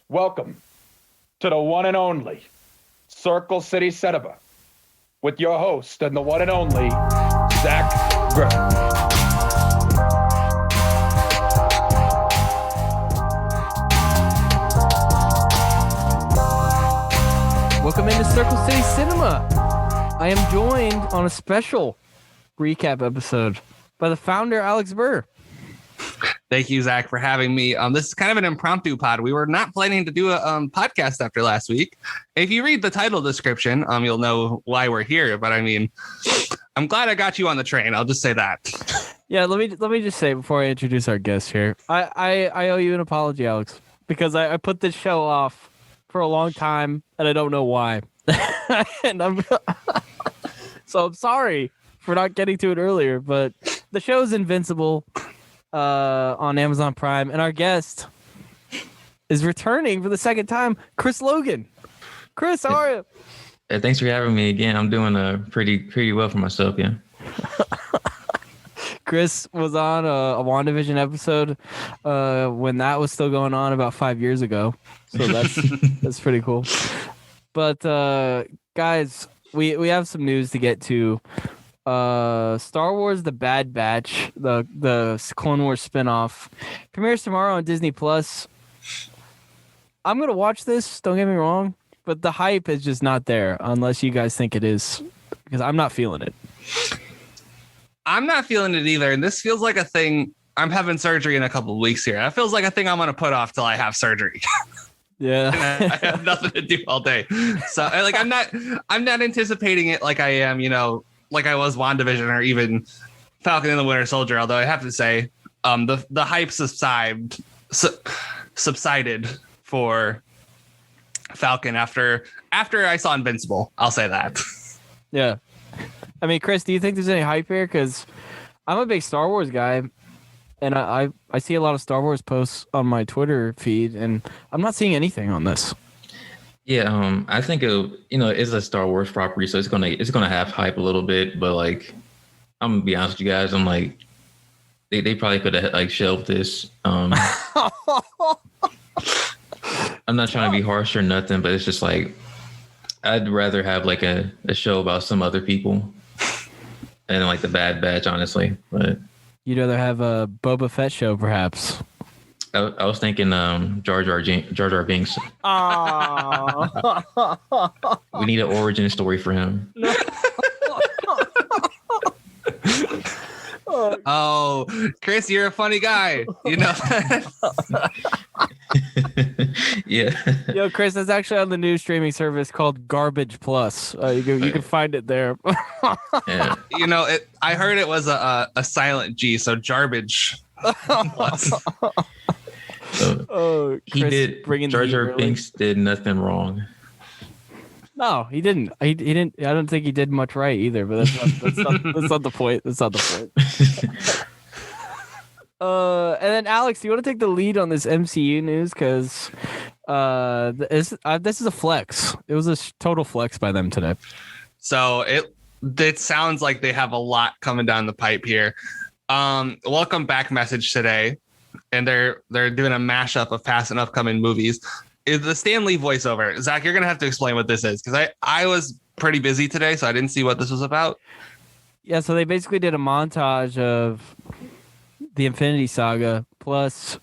Welcome to the one and only Circle City Cinema with your host and the one and only Zach Griffin. Welcome into Circle City Cinema. I am joined on a special recap episode by the founder, Alex Burr. Thank you, Zach, for having me. This is kind of an impromptu pod. We were not planning to do a podcast after last week. If you read the title description, you'll know why we're here. But I mean, I'm glad I got you on the train. I'll just say that. Yeah, let me just say before I introduce our guest here, I owe you an apology, Alex, because I put this show off for a long time and I don't know why. And so I'm sorry for not getting to it earlier. But the show is Invincible on Amazon Prime, and our guest is returning for the second time, Chris Logan. Chris, how are you? Hey, thanks for having me again. I'm doing pretty well for myself, yeah. Chris was on a WandaVision episode when that was still going on about 5 years ago, so that's pretty cool. But guys, we have some news to get to. Star Wars: The Bad Batch, the Clone Wars spinoff, premieres tomorrow on Disney Plus. I'm gonna watch this. Don't get me wrong, but the hype is just not there unless you guys think it is, because I'm not feeling it. I'm not feeling it either, and this feels like a thing. I'm having surgery in a couple of weeks here. That feels like a thing I'm gonna put off till I have surgery. Yeah, and I have nothing to do all day, so like I'm not anticipating it like I am, like I was WandaVision or even Falcon and the Winter Soldier. Although I have to say, the hype subsided for Falcon after I saw Invincible. I'll say that. Yeah. I mean, Chris, do you think there's any hype here? Because I'm a big Star Wars guy, and I see a lot of Star Wars posts on my Twitter feed, and I'm not seeing anything on this. Yeah, I think it's a Star Wars property, so it's gonna have hype a little bit. But like, I'm gonna be honest with you guys, I'm like, they probably could have like shelved this. I'm not trying to be harsh or nothing, but it's just like I'd rather have like a show about some other people and like the Bad Batch, honestly. But you'd rather have a Boba Fett show, perhaps. I was thinking Jar Jar Binks. We need an origin story for him. Oh, Chris, you're a funny guy. You know that? Yeah. Yo, Chris, that's actually on the new streaming service called Garbage Plus. You can find it there. Yeah. I heard it was a silent G, so Jarbage Plus. So Jar Jar Binks did nothing wrong. No, he didn't. He didn't. I don't think he did much right either. But that's not the point. That's not the point. And then Alex, do you want to take the lead on this MCU news? Because this is a flex. It was a total flex by them today. So it sounds like they have a lot coming down the pipe here. Welcome back message today. And they're doing a mashup of past and upcoming movies. Is the Stan Lee voiceover. Zach, you're going to have to explain what this is, because I was pretty busy today, so I didn't see what this was about. Yeah, so they basically did a montage of the Infinity Saga, plus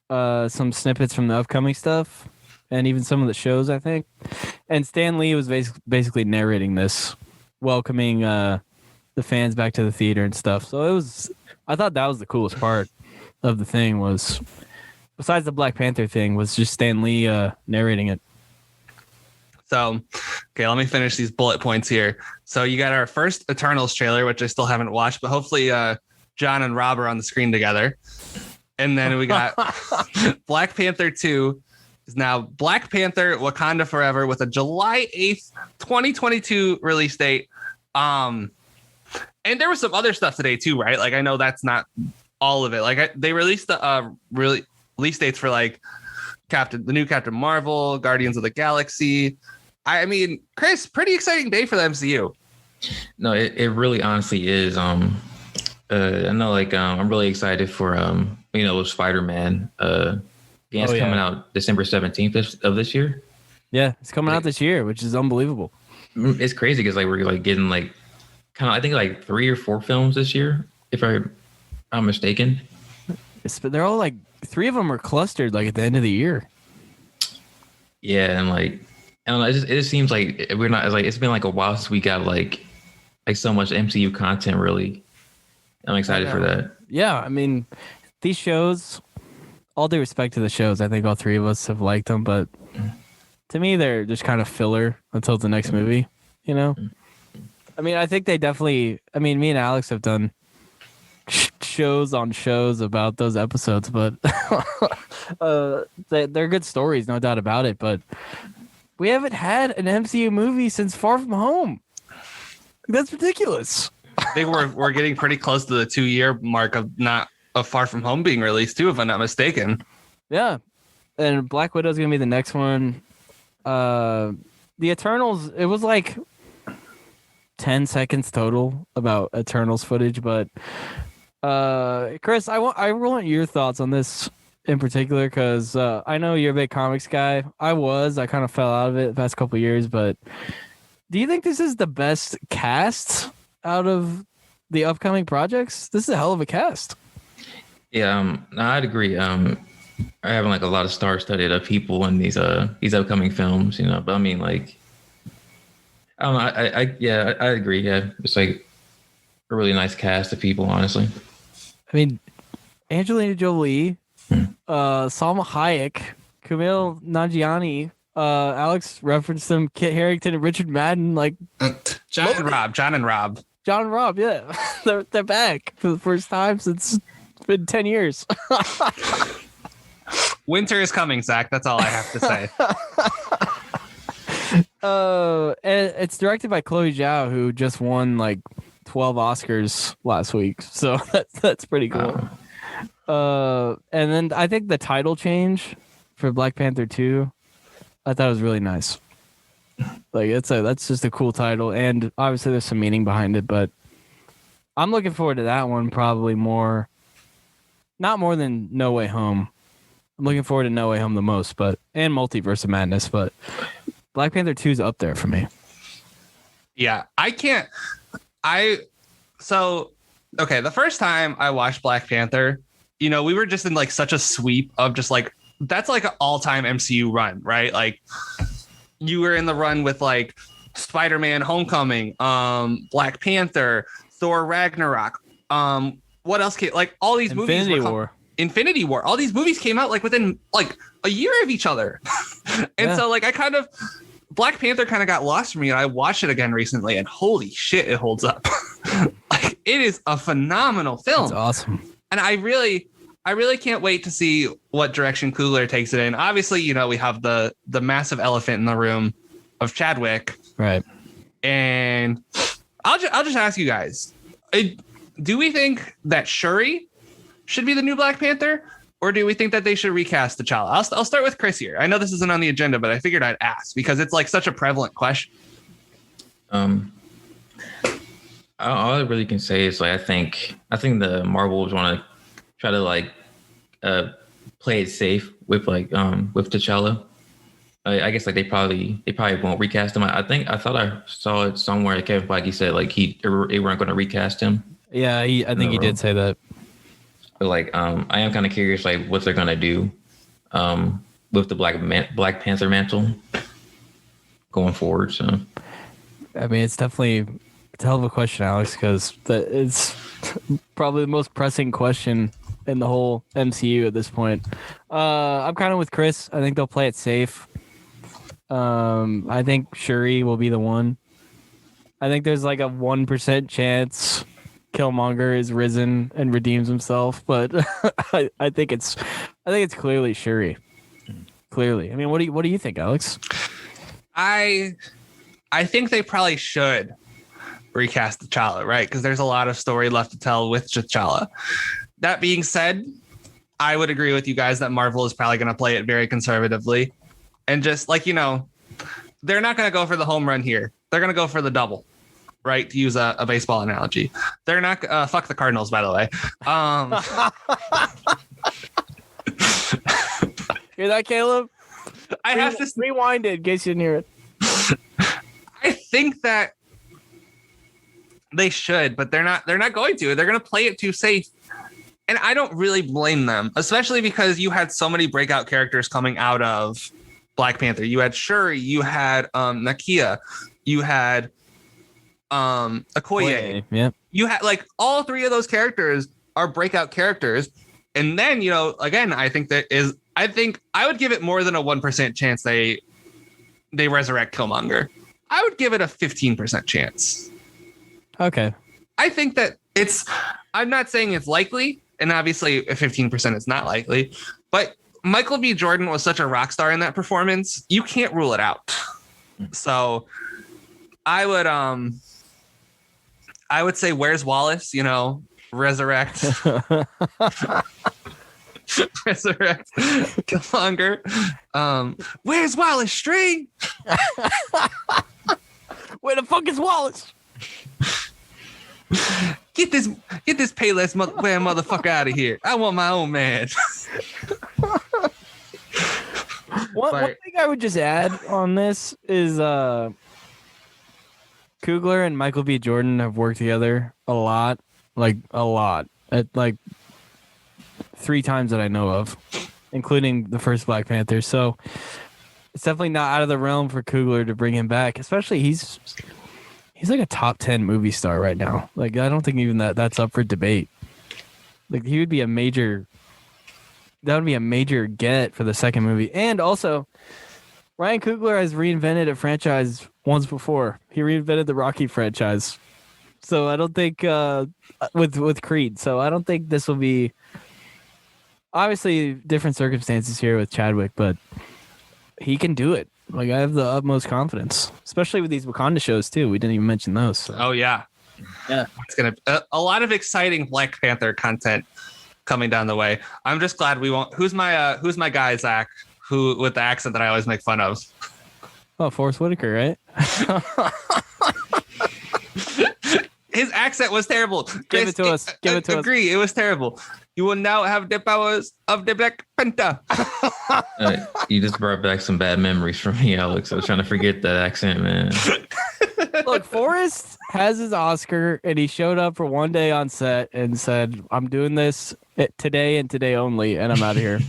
some snippets from the upcoming stuff, and even some of the shows, I think. And Stan Lee was basically narrating this, welcoming the fans back to the theater and stuff. So I thought that was the coolest part of the thing, was besides the Black Panther thing, was just Stan Lee narrating it. So, okay, let me finish these bullet points here. So you got our first Eternals trailer, which I still haven't watched, but hopefully John and Rob are on the screen together. And then we got Black Panther 2 is now Black Panther Wakanda Forever with a July 8th, 2022 release date. And there was some other stuff today too, right? Like, I know that's not all of it. Like, they released the release dates for like the new Captain Marvel, Guardians of the Galaxy. I mean, Chris, pretty exciting day for the MCU. No, it really honestly is. I know, like, I'm really excited for Spider-Man. Yeah, it's coming out December 17th of this year. Yeah, it's coming out this year, which is unbelievable. It's crazy because like we're like getting like kind of I think like 3 or 4 films this year, if I'm mistaken. They're all like 3 of them are clustered like at the end of the year. Yeah, and like I don't know, it just seems like we're not like it's been like a while since we got like so much MCU content. Really, I'm excited for that. Yeah, I mean, these shows. All due respect to the shows, I think all 3 of us have liked them, but to me, they're just kind of filler until the next movie. You know, I mean, I think they definitely. I mean, me and Alex have done shows on shows about those episodes, but they're good stories, no doubt about it. But we haven't had an MCU movie since Far From Home. That's ridiculous. I think we're getting pretty close to the 2-year mark of Far From Home being released too, if I'm not mistaken. Yeah, and Black Widow's gonna be the next one. The Eternals, it was like 10 seconds total about Eternals footage, but Chris, I want your thoughts on this in particular because I know you're a big comics guy. I kind of fell out of it the past couple of years, but do you think this is the best cast out of the upcoming projects? This is a hell of a cast. Yeah, no, I'd agree. I have like a lot of star-studded people in these upcoming films, you know. But I mean, like, I don't know. I agree. Yeah, it's like a really nice cast of people, honestly. I mean, Angelina Jolie, Salma Hayek, Kumail Nanjiani, Alex referenced them, Kit Harington and Richard Madden, like John and Rob. Yeah, they're back for the first time since it's been 10 years. Winter is coming, Zach. That's all I have to say. And it's directed by Chloe Zhao, who just won like 12 Oscars last week, so that's pretty cool. And then I think the title change for Black Panther 2, I thought it was really nice. Like that's just a cool title, and obviously there's some meaning behind it, but I'm looking forward to that one probably not more than No Way Home. I'm looking forward to No Way Home the most, and Multiverse of Madness, but Black Panther 2 is up there for me. Yeah, okay, the first time I watched Black Panther, you know, we were just in like such a sweep of just like, that's like an all-time MCU run, right? Like you were in the run with like Spider-Man Homecoming, Black Panther, Thor Ragnarok, what else came, like all these movies Infinity War. All these movies came out like within like a year of each other. And so like Black Panther kind of got lost for me, and I watched it again recently, and holy shit, it holds up. Like it is a phenomenal film. It's awesome. And I really can't wait to see what direction Coogler takes it in. Obviously, you know, we have the massive elephant in the room of Chadwick. Right. And I'll just ask you guys, do we think that Shuri should be the new Black Panther, or do we think that they should recast T'Challa? I'll start with Chris here. I know this isn't on the agenda, but I figured I'd ask because it's like such a prevalent question. All I really can say is like I think the Marvels want to try to like play it safe with like with T'Challa. I guess like they probably won't recast him. I thought I saw it somewhere. Kevin Feige said like they weren't going to recast him. Yeah, I think he did say that. But like I am kind of curious like what they're gonna do with the Black Panther mantle going forward. So I mean, it's definitely a hell of a question, Alex, because it's probably the most pressing question in the whole MCU at this point. I'm kind of with Chris. I think they'll play it safe. I think Shuri will be the one. I think there's like a 1% chance Killmonger is risen and redeems himself, but I think it's clearly Shuri. Clearly. I mean, what do you think, Alex? I think they probably should recast T'Challa, right? Because there's a lot of story left to tell with T'Challa. That being said, I would agree with you guys that Marvel is probably going to play it very conservatively. And just like, you know, they're not going to go for the home run here. They're going to go for the double, right? To use a baseball analogy. They're not, fuck the Cardinals, by the way. Hear that, Caleb? I have to rewind it in case you didn't hear it. I think that they should, but they're not going to. They're going to play it too safe. And I don't really blame them, especially because you had so many breakout characters coming out of Black Panther. You had Shuri, you had Nakia, you had Okoye. Yeah. You had like all three of those characters are breakout characters. And then, again, I think I would give it more than a 1% chance they resurrect Killmonger. I would give it a 15% chance. Okay. I think that I'm not saying it's likely, and obviously a 15% is not likely, but Michael B. Jordan was such a rock star in that performance, you can't rule it out. So I would say, where's Wallace? Resurrect. Resurrect Killmonger. Where's Wallace String? Where the fuck is Wallace? Get this Payless motherfucker out of here. I want my own man. One thing I would just add on this is Coogler and Michael B. Jordan have worked together a lot. At like 3 times that I know of, including the first Black Panther. So it's definitely not out of the realm for Coogler to bring him back, especially he's like a top 10 movie star right now. Like, I don't think even that's up for debate. Like, that would be a major get for the second movie. And also, Ryan Coogler has reinvented a franchise once before. He reinvented the Rocky franchise. So I don't think with Creed. So I don't think this will be, obviously different circumstances here with Chadwick, but he can do it. Like, I have the utmost confidence, especially with these Wakanda shows too. We didn't even mention those. So. Oh yeah. It's gonna a lot of exciting Black Panther content coming down the way. I'm just glad we won't. Who's my guy, Zach? Who with the accent that I always make fun of? Oh, Forrest Whitaker, right? His accent was terrible. Give it to us. Agree, it was terrible. You will now have the powers of the Black Panther. You just brought back some bad memories for me, Alex. I was trying to forget that accent, man. Look, Forrest has his Oscar, and he showed up for one day on set and said, "I'm doing this today and today only, and I'm out of here."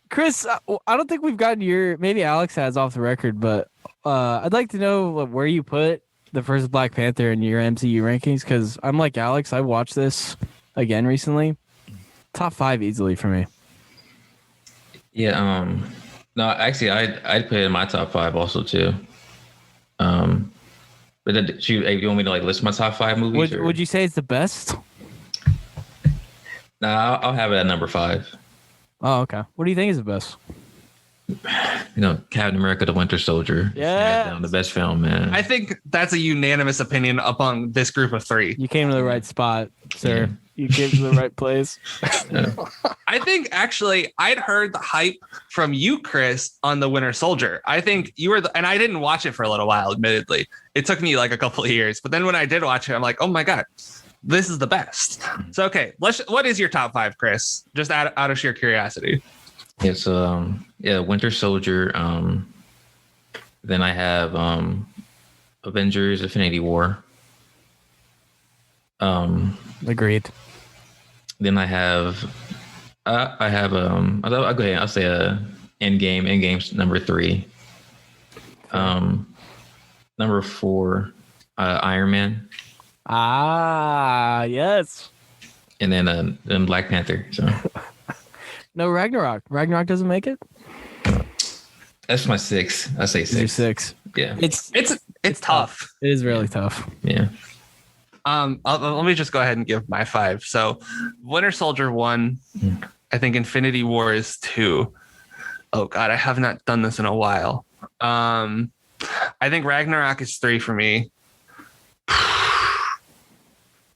Chris, I don't think we've gotten maybe Alex has off the record, but I'd like to know where you put the first Black Panther in your MCU rankings, because I'm like Alex, I watched this again recently. Top 5 easily for me. Yeah, no, actually I'd put it in my top 5 also too. But you want me to list my top 5 movies? Would you say it's the best? Nah, I'll have it at number 5. Oh, okay. What do you think is the best? Captain America: The Winter Soldier. Yeah, the best film, man. I think that's a unanimous opinion among this group of 3. You came to the right spot, sir. Yeah. You came to the right place. Yeah. I think actually I'd heard the hype from you, Chris, on The Winter Soldier. I think you were, and I didn't watch it for a little while, admittedly. It took me like a couple of years, but then when I did watch it, I'm like, oh my God, this is the best. So, okay, what is your top 5, Chris? Just out of sheer curiosity. It's Winter Soldier. Then I have Avengers: Infinity War. Agreed. Then I have I'll go ahead. I'll say Endgame. Endgame's number 3. Number 4, Iron Man. Ah, yes. And then Black Panther. So. No Ragnarok. Ragnarok doesn't make it? That's my 6. I say 6. You're 6. Yeah. It's tough. It is really tough. Yeah. Let me just go ahead and give my 5. So Winter Soldier 1, I think Infinity War is 2. Oh God, I have not done this in a while. I think Ragnarok is 3 for me.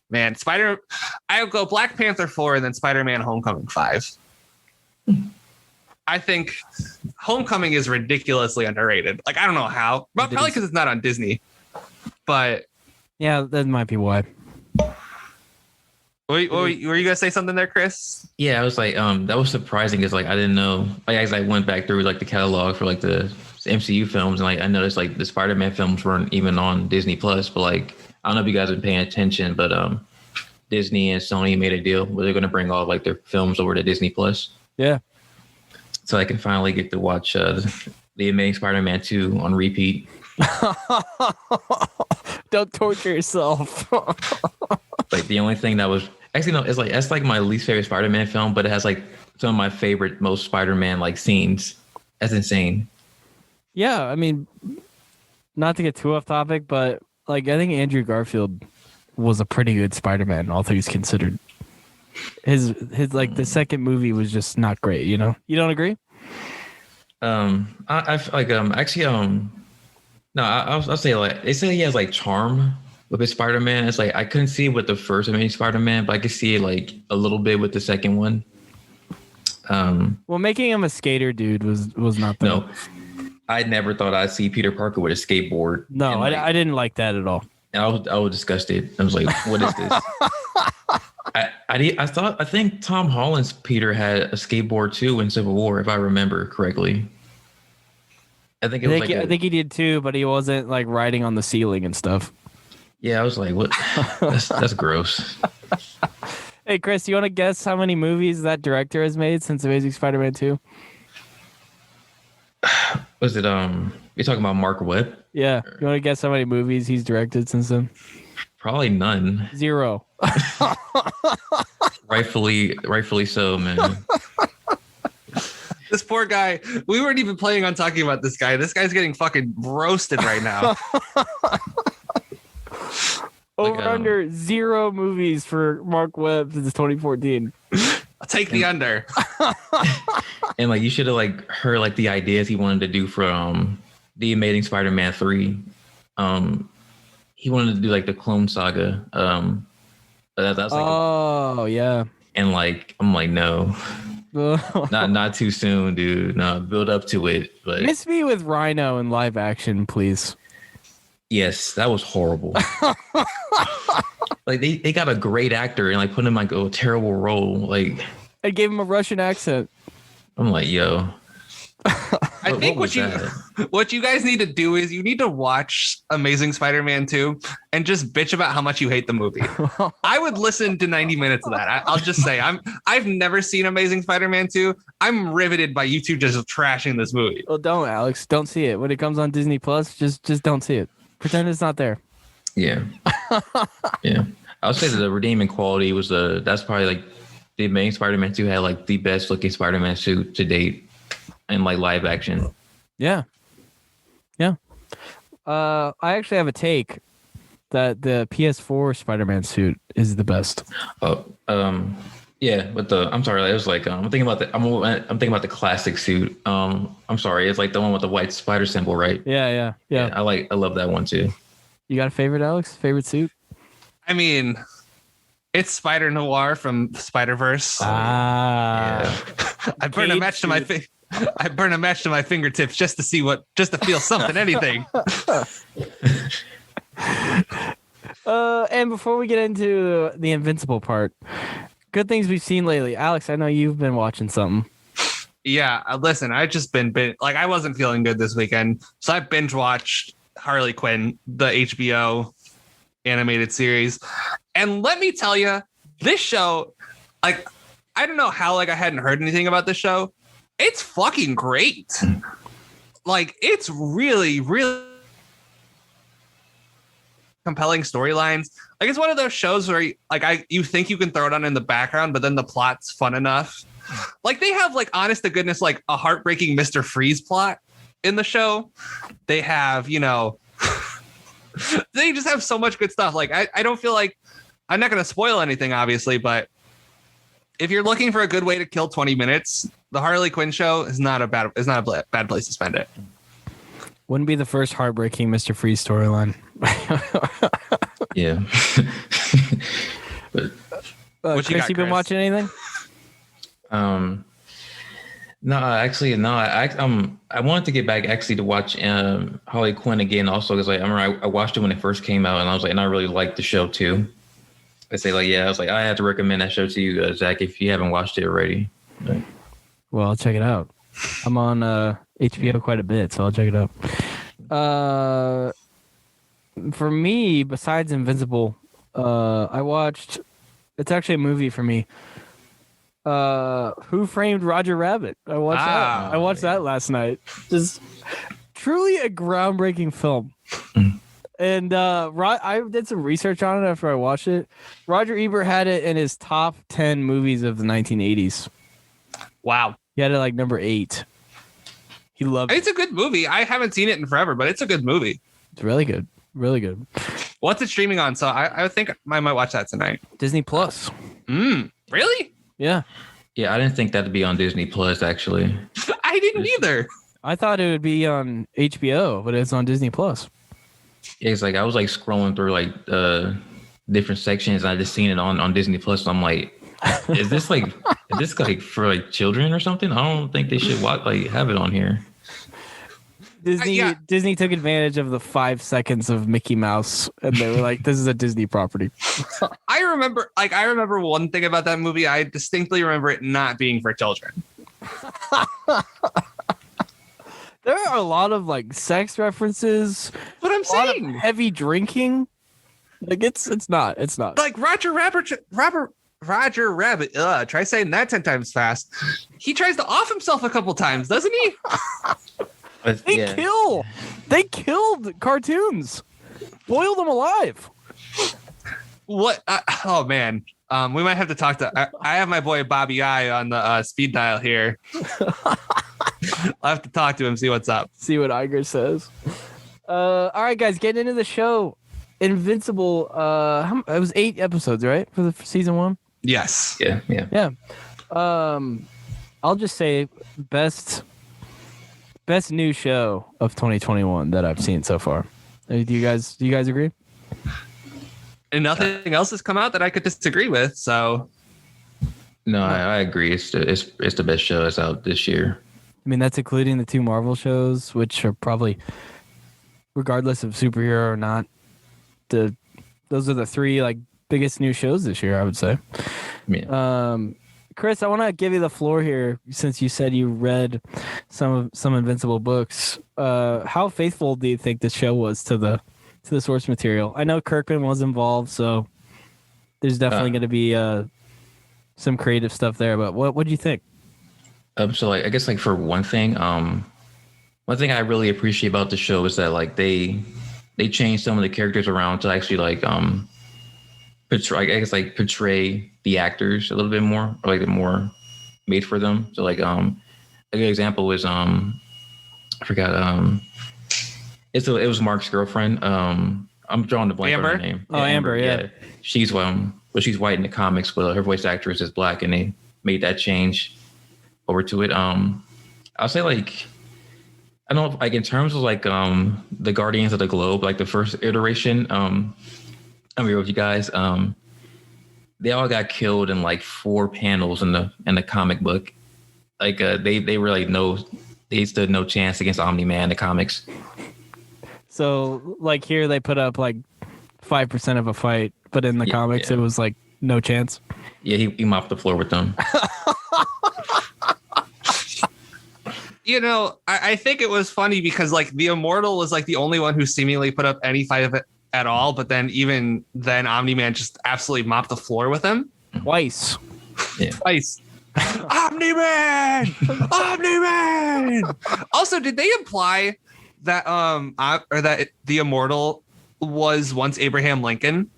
Man, I'll go Black Panther 4 and then Spider-Man Homecoming 5. I think Homecoming is ridiculously underrated. Like, I don't know how, but probably because it's not on Disney. But yeah, that might be why. Were you gonna say something there, Chris? Yeah, I was like, that was surprising because like I didn't know. Like as I went back through like the catalog for like the MCU films, and like I noticed like the Spider-Man films weren't even on Disney Plus. But like I don't know if you guys have been paying attention, but Disney and Sony made a deal where they're going to bring all like their films over to Disney Plus. Yeah. So I can finally get to watch the Amazing Spider-Man 2 on repeat. Don't torture yourself. Like the only thing that was actually no, it's like that's like my least favorite Spider-Man film, but it has like some of my favorite most Spider-Man like scenes. That's insane. Yeah, I mean, not to get too off topic, but like I think Andrew Garfield was a pretty good Spider-Man, all things considered. His like the second movie was just not great. You know, you don't agree? I like actually no, I'll say like they say he has like charm with his Spider-Man. It's like I couldn't see it with the first Amazing Spider-Man, but I could see it like a little bit with the second one. Well, making him a skater dude was not bad. No, I never thought I'd see Peter Parker with a skateboard. No, like, I didn't like that at all. I was disgusted. I was like, what is this? I think Tom Holland's Peter had a skateboard too in Civil War, if I remember correctly. I think he did too, but he wasn't like riding on the ceiling and stuff. Yeah, I was like, what? That's gross. Hey, Chris, you want to guess how many movies that director has made since Amazing Spider-Man 2? Was it you're talking about Mark Webb? Yeah. You want to guess how many movies he's directed since then? Probably none. 0. Rightfully so, man. This poor guy. We weren't even planning on talking about this guy. This guy's getting fucking roasted right now. Over under 0 movies for Mark Webb since 2014. I'll take the under. And like you should have like heard like the ideas he wanted to do for the Amazing Spider-Man 3. He wanted to do like the Clone Saga. That's like oh yeah. And like I'm like no. not too soon, dude. No, build up to it. But miss me with Rhino in live action, please. Yes, that was horrible. Like they got a great actor and like put him in like a terrible role. Like I gave him a Russian accent. I'm like, yo. I think what you guys need to do is you need to watch Amazing Spider-Man 2 and just bitch about how much you hate the movie. I would listen to 90 minutes of that. I'll just say I've never seen Amazing Spider-Man 2. I'm riveted by you two just trashing this movie. Well, don't, Alex. Don't see it. When it comes on Disney Plus, just don't see it. Pretend it's not there. Yeah. Yeah. I would say that the redeeming quality was that's probably like the Amazing Spider-Man 2 had like the best looking Spider-Man suit to date in like live action. Yeah. Yeah. I actually have a take that the PS4 Spider-Man suit is the best. Oh, yeah, but I'm sorry, it was like I'm thinking about the classic suit. I'm sorry, it's like the one with the white spider symbol, right? Yeah. I love that one too. You got a favorite, Alex? Favorite suit? I mean, it's Spider Noir from Spider-Verse. Yeah. I burn a match to my fingertips just to feel something, anything. And before we get into the Invincible part, good things we've seen lately. Alex, I know you've been watching something. Yeah, listen, I've just been like I wasn't feeling good this weekend, so I binge watched Harley Quinn, the HBO animated series, and let me tell you, this show, like, I don't know how like I hadn't heard anything about this show. It's fucking great. Like, it's really, really compelling storylines. Like, it's one of those shows where you think you can throw it on in the background, but then the plot's fun enough. Like, they have like honest to goodness, like a heartbreaking Mr. Freeze plot in the show. They have, they just have so much good stuff. Like, I don't feel like I'm not going to spoil anything, obviously, but if you're looking for a good way to kill 20 minutes, the Harley Quinn show is not a bad place to spend it. Wouldn't be the first heartbreaking Mr. Freeze storyline. Yeah. But Chris, you been watching anything? No, actually, no. I wanted to get back actually to watch Harley Quinn again, also because I remember I watched it when it first came out, and I was like, and I really liked the show too. I say like, yeah, I was like, I have to recommend that show to you, Zach, if you haven't watched it already. But, Well, I'll check it out. I'm on HBO quite a bit, so I'll check it out. For me, besides Invincible, I watched. It's actually a movie for me. Who Framed Roger Rabbit? I watched that. I watched that last night. Just truly a groundbreaking film. And I did some research on it after I watched it. Roger Ebert had it in his top 10 movies of the 1980s. Wow. He had it like number 8. He loved it. It's a good movie. I haven't seen it in forever, but it's a good movie. It's really good. Really good. What's it streaming on? So I think I might watch that tonight. Disney Plus. Really? Yeah. yeah, I didn't think that'd be on Disney Plus, actually. I didn't either. I thought it would be on HBO, but it's on Disney Plus. Yeah, it's like I was like scrolling through like different sections and I just seen it on Disney Plus. So I'm like, is this like for like children or something? I don't think they should have it on here. Disney took advantage of the 5 seconds of Mickey Mouse, and they were like, "This is a Disney property." I remember one thing about that movie. I distinctly remember it not being for children. There are a lot of like sex references. What I'm A lot of saying, heavy drinking. Like it's not. like Roger Rabbit. Try saying that 10 times fast. He tries to off himself a couple times, doesn't he? They killed cartoons, boiled them alive. What? Oh man, we might have to talk to. I have my boy Bobby I on the speed dial here. I'll have to talk to him, see what's up. See what Iger says. All right, guys, getting into the show. Invincible. It was 8 episodes, right, for season 1. Yes. Yeah. I'll just say best new show of 2021 that I've seen so far. Do you guys agree? And nothing else has come out that I could disagree with. So, No, I agree. It's the best show that's out this year. I mean, that's including the 2 Marvel shows, which are probably, regardless of superhero or not, those are the 3 like biggest new shows this year, I would say. Yeah. Chris, I want to give you the floor here since you said you read some Invincible books. How faithful do you think this show was to the source material? I know Kirkman was involved, so there's definitely going to be some creative stuff there. But what do you think? So like I guess like for one thing I really appreciate about the show is that like they changed some of the characters around to actually like portray the actors a little bit more, or like more made for them. So like a good example was I forgot it was Mark's girlfriend. I'm drawing the blank on her name. Oh, Amber, yeah. She's she's white in the comics, but her voice actress is black, and they made that change over to it. I'll say like I don't know, like in terms of like the Guardians of the Globe, like the first iteration, I'm here with you guys. They all got killed in like 4 panels in the comic book. Like they were like they stood no chance against Omni-Man in the comics. So like here they put up like 5% of a fight, but in the comics it was like no chance. Yeah, he mopped the floor with them. You know, I think it was funny because like the Immortal was like the only one who seemingly put up any fight of it at all, but then even then Omni-Man just absolutely mopped the floor with him Twice. Yeah. twice. Omni-Man! Omni-Man! Also, did they imply that or that the Immortal was once Abraham Lincoln?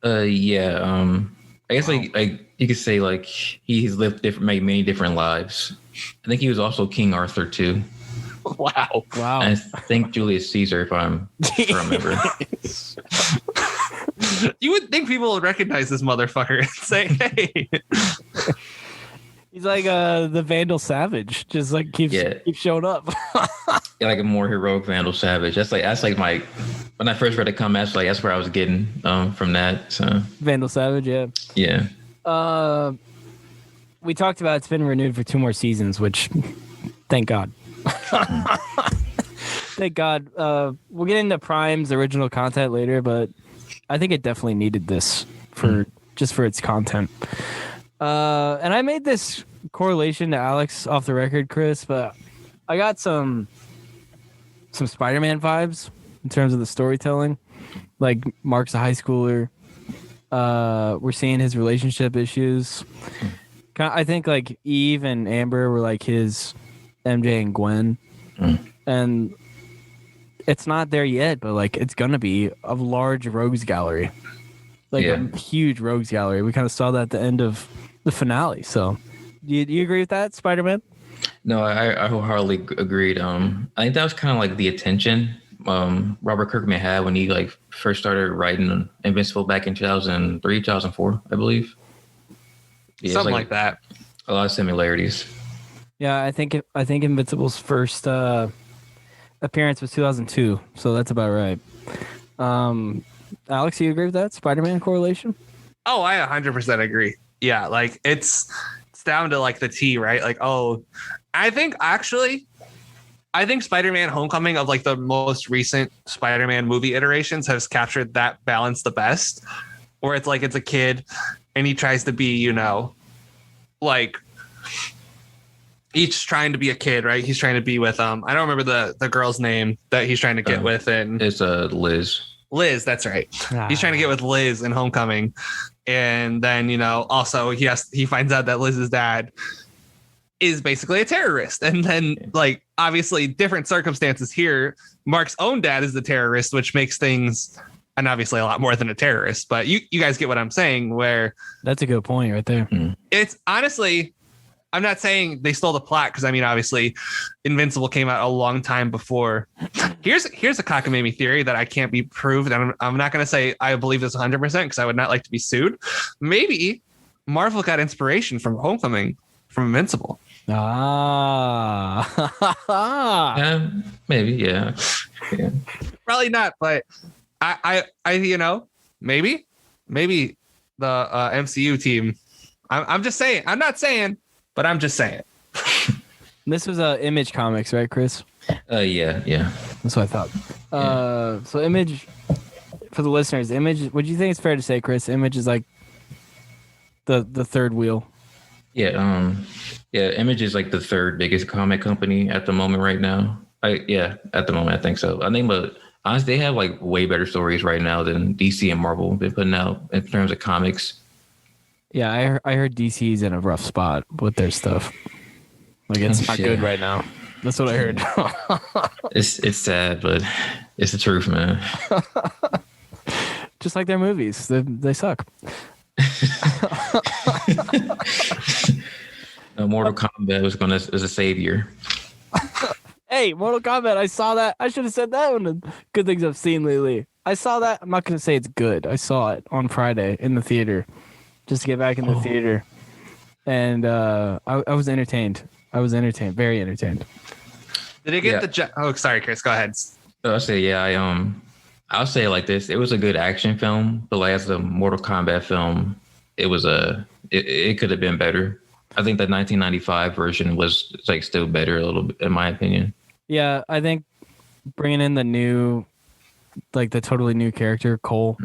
Yeah. I guess like you could say like he's lived many different lives. I think he was also King Arthur too. Wow. Wow. And I think Julius Caesar, if I remember. You would think people would recognize this motherfucker and say, "Hey." He's like the Vandal Savage, just like keeps showing up. Yeah, like a more heroic Vandal Savage. That's like my when I first read the comic, that's where I was getting from that. So. Vandal Savage, yeah. Yeah. We talked about it's been renewed for 2 more seasons, which thank God. Thank God. We'll get into Prime's original content later, but I think it definitely needed this for just for its content. And I made this correlation to Alex off the record, Chris, but I got some Spider-Man vibes in terms of the storytelling. Like Mark's a high schooler. We're seeing his relationship issues. I think like Eve and Amber were like his MJ and Gwen. And it's not there yet, but like it's gonna be a large rogues gallery. Like a huge rogues gallery. We kind of saw that at the end of the finale. So do you agree with that, Spider-Man? No, I wholeheartedly agreed. I think that was kind of like the attention Robert Kirkman had when he like first started writing Invincible back in 2003, 2004, I believe. Yeah, Something like that. A lot of similarities. Yeah, I think Invincible's first appearance was 2002, so that's about right. Alex, do you agree with that Spider-Man correlation? Oh, I 100% agree. Yeah, like it's down to like the T, right? Like, I think Spider-Man Homecoming of like the most recent Spider-Man movie iterations has captured that balance the best, where it's like it's a kid and he tries to be, like each trying to be a kid, right? He's trying to be with I don't remember the girl's name that he's trying to get with, and it's Liz. Liz, that's right. He's trying to get with Liz in Homecoming. And then, also he finds out that Liz's dad is basically a terrorist. And then like obviously different circumstances here. Mark's own dad is the terrorist, which makes things, and obviously a lot more than a terrorist, but you guys get what I'm saying, where that's a good point right there. It's honestly, I'm not saying they stole the plot, because I mean, obviously Invincible came out a long time before. Here's a cockamamie theory that I can't be proved. And I'm not going to say I believe this 100% because I would not like to be sued. Maybe Marvel got inspiration from Homecoming from Invincible. Maybe, yeah. Probably not, but I maybe the MCU team. I'm just saying. I'm not saying, but I'm just saying. This was Image Comics, right, Chris? Yeah. That's what I thought. So Image, for the listeners, Image, would you think it's fair to say, Chris, Image is like the third wheel? Yeah, Image is like the third biggest comic company at the moment right now. At the moment, I think so. But honestly, they have like way better stories right now than DC and Marvel have been putting out in terms of comics. Yeah, I heard DC's in a rough spot with their stuff. Like it's not good right now. That's what I heard. It's sad, but it's the truth, man. Just like their movies, they suck. Mortal Kombat is a savior. Hey, Mortal Kombat! I saw that. I should have said that one of the good things I've seen lately. I saw that. I'm not gonna say it's good. I saw it on Friday in the theater, just to get back in the theater, and I was entertained. Very entertained. Did it get Oh, sorry, Chris. Go ahead. I'll say I'll say it like this: it was a good action film, but like as a Mortal Kombat film, it was it could have been better. I think the 1995 version was like still better a little bit, in my opinion. Yeah, I think bringing in the totally new character, Cole,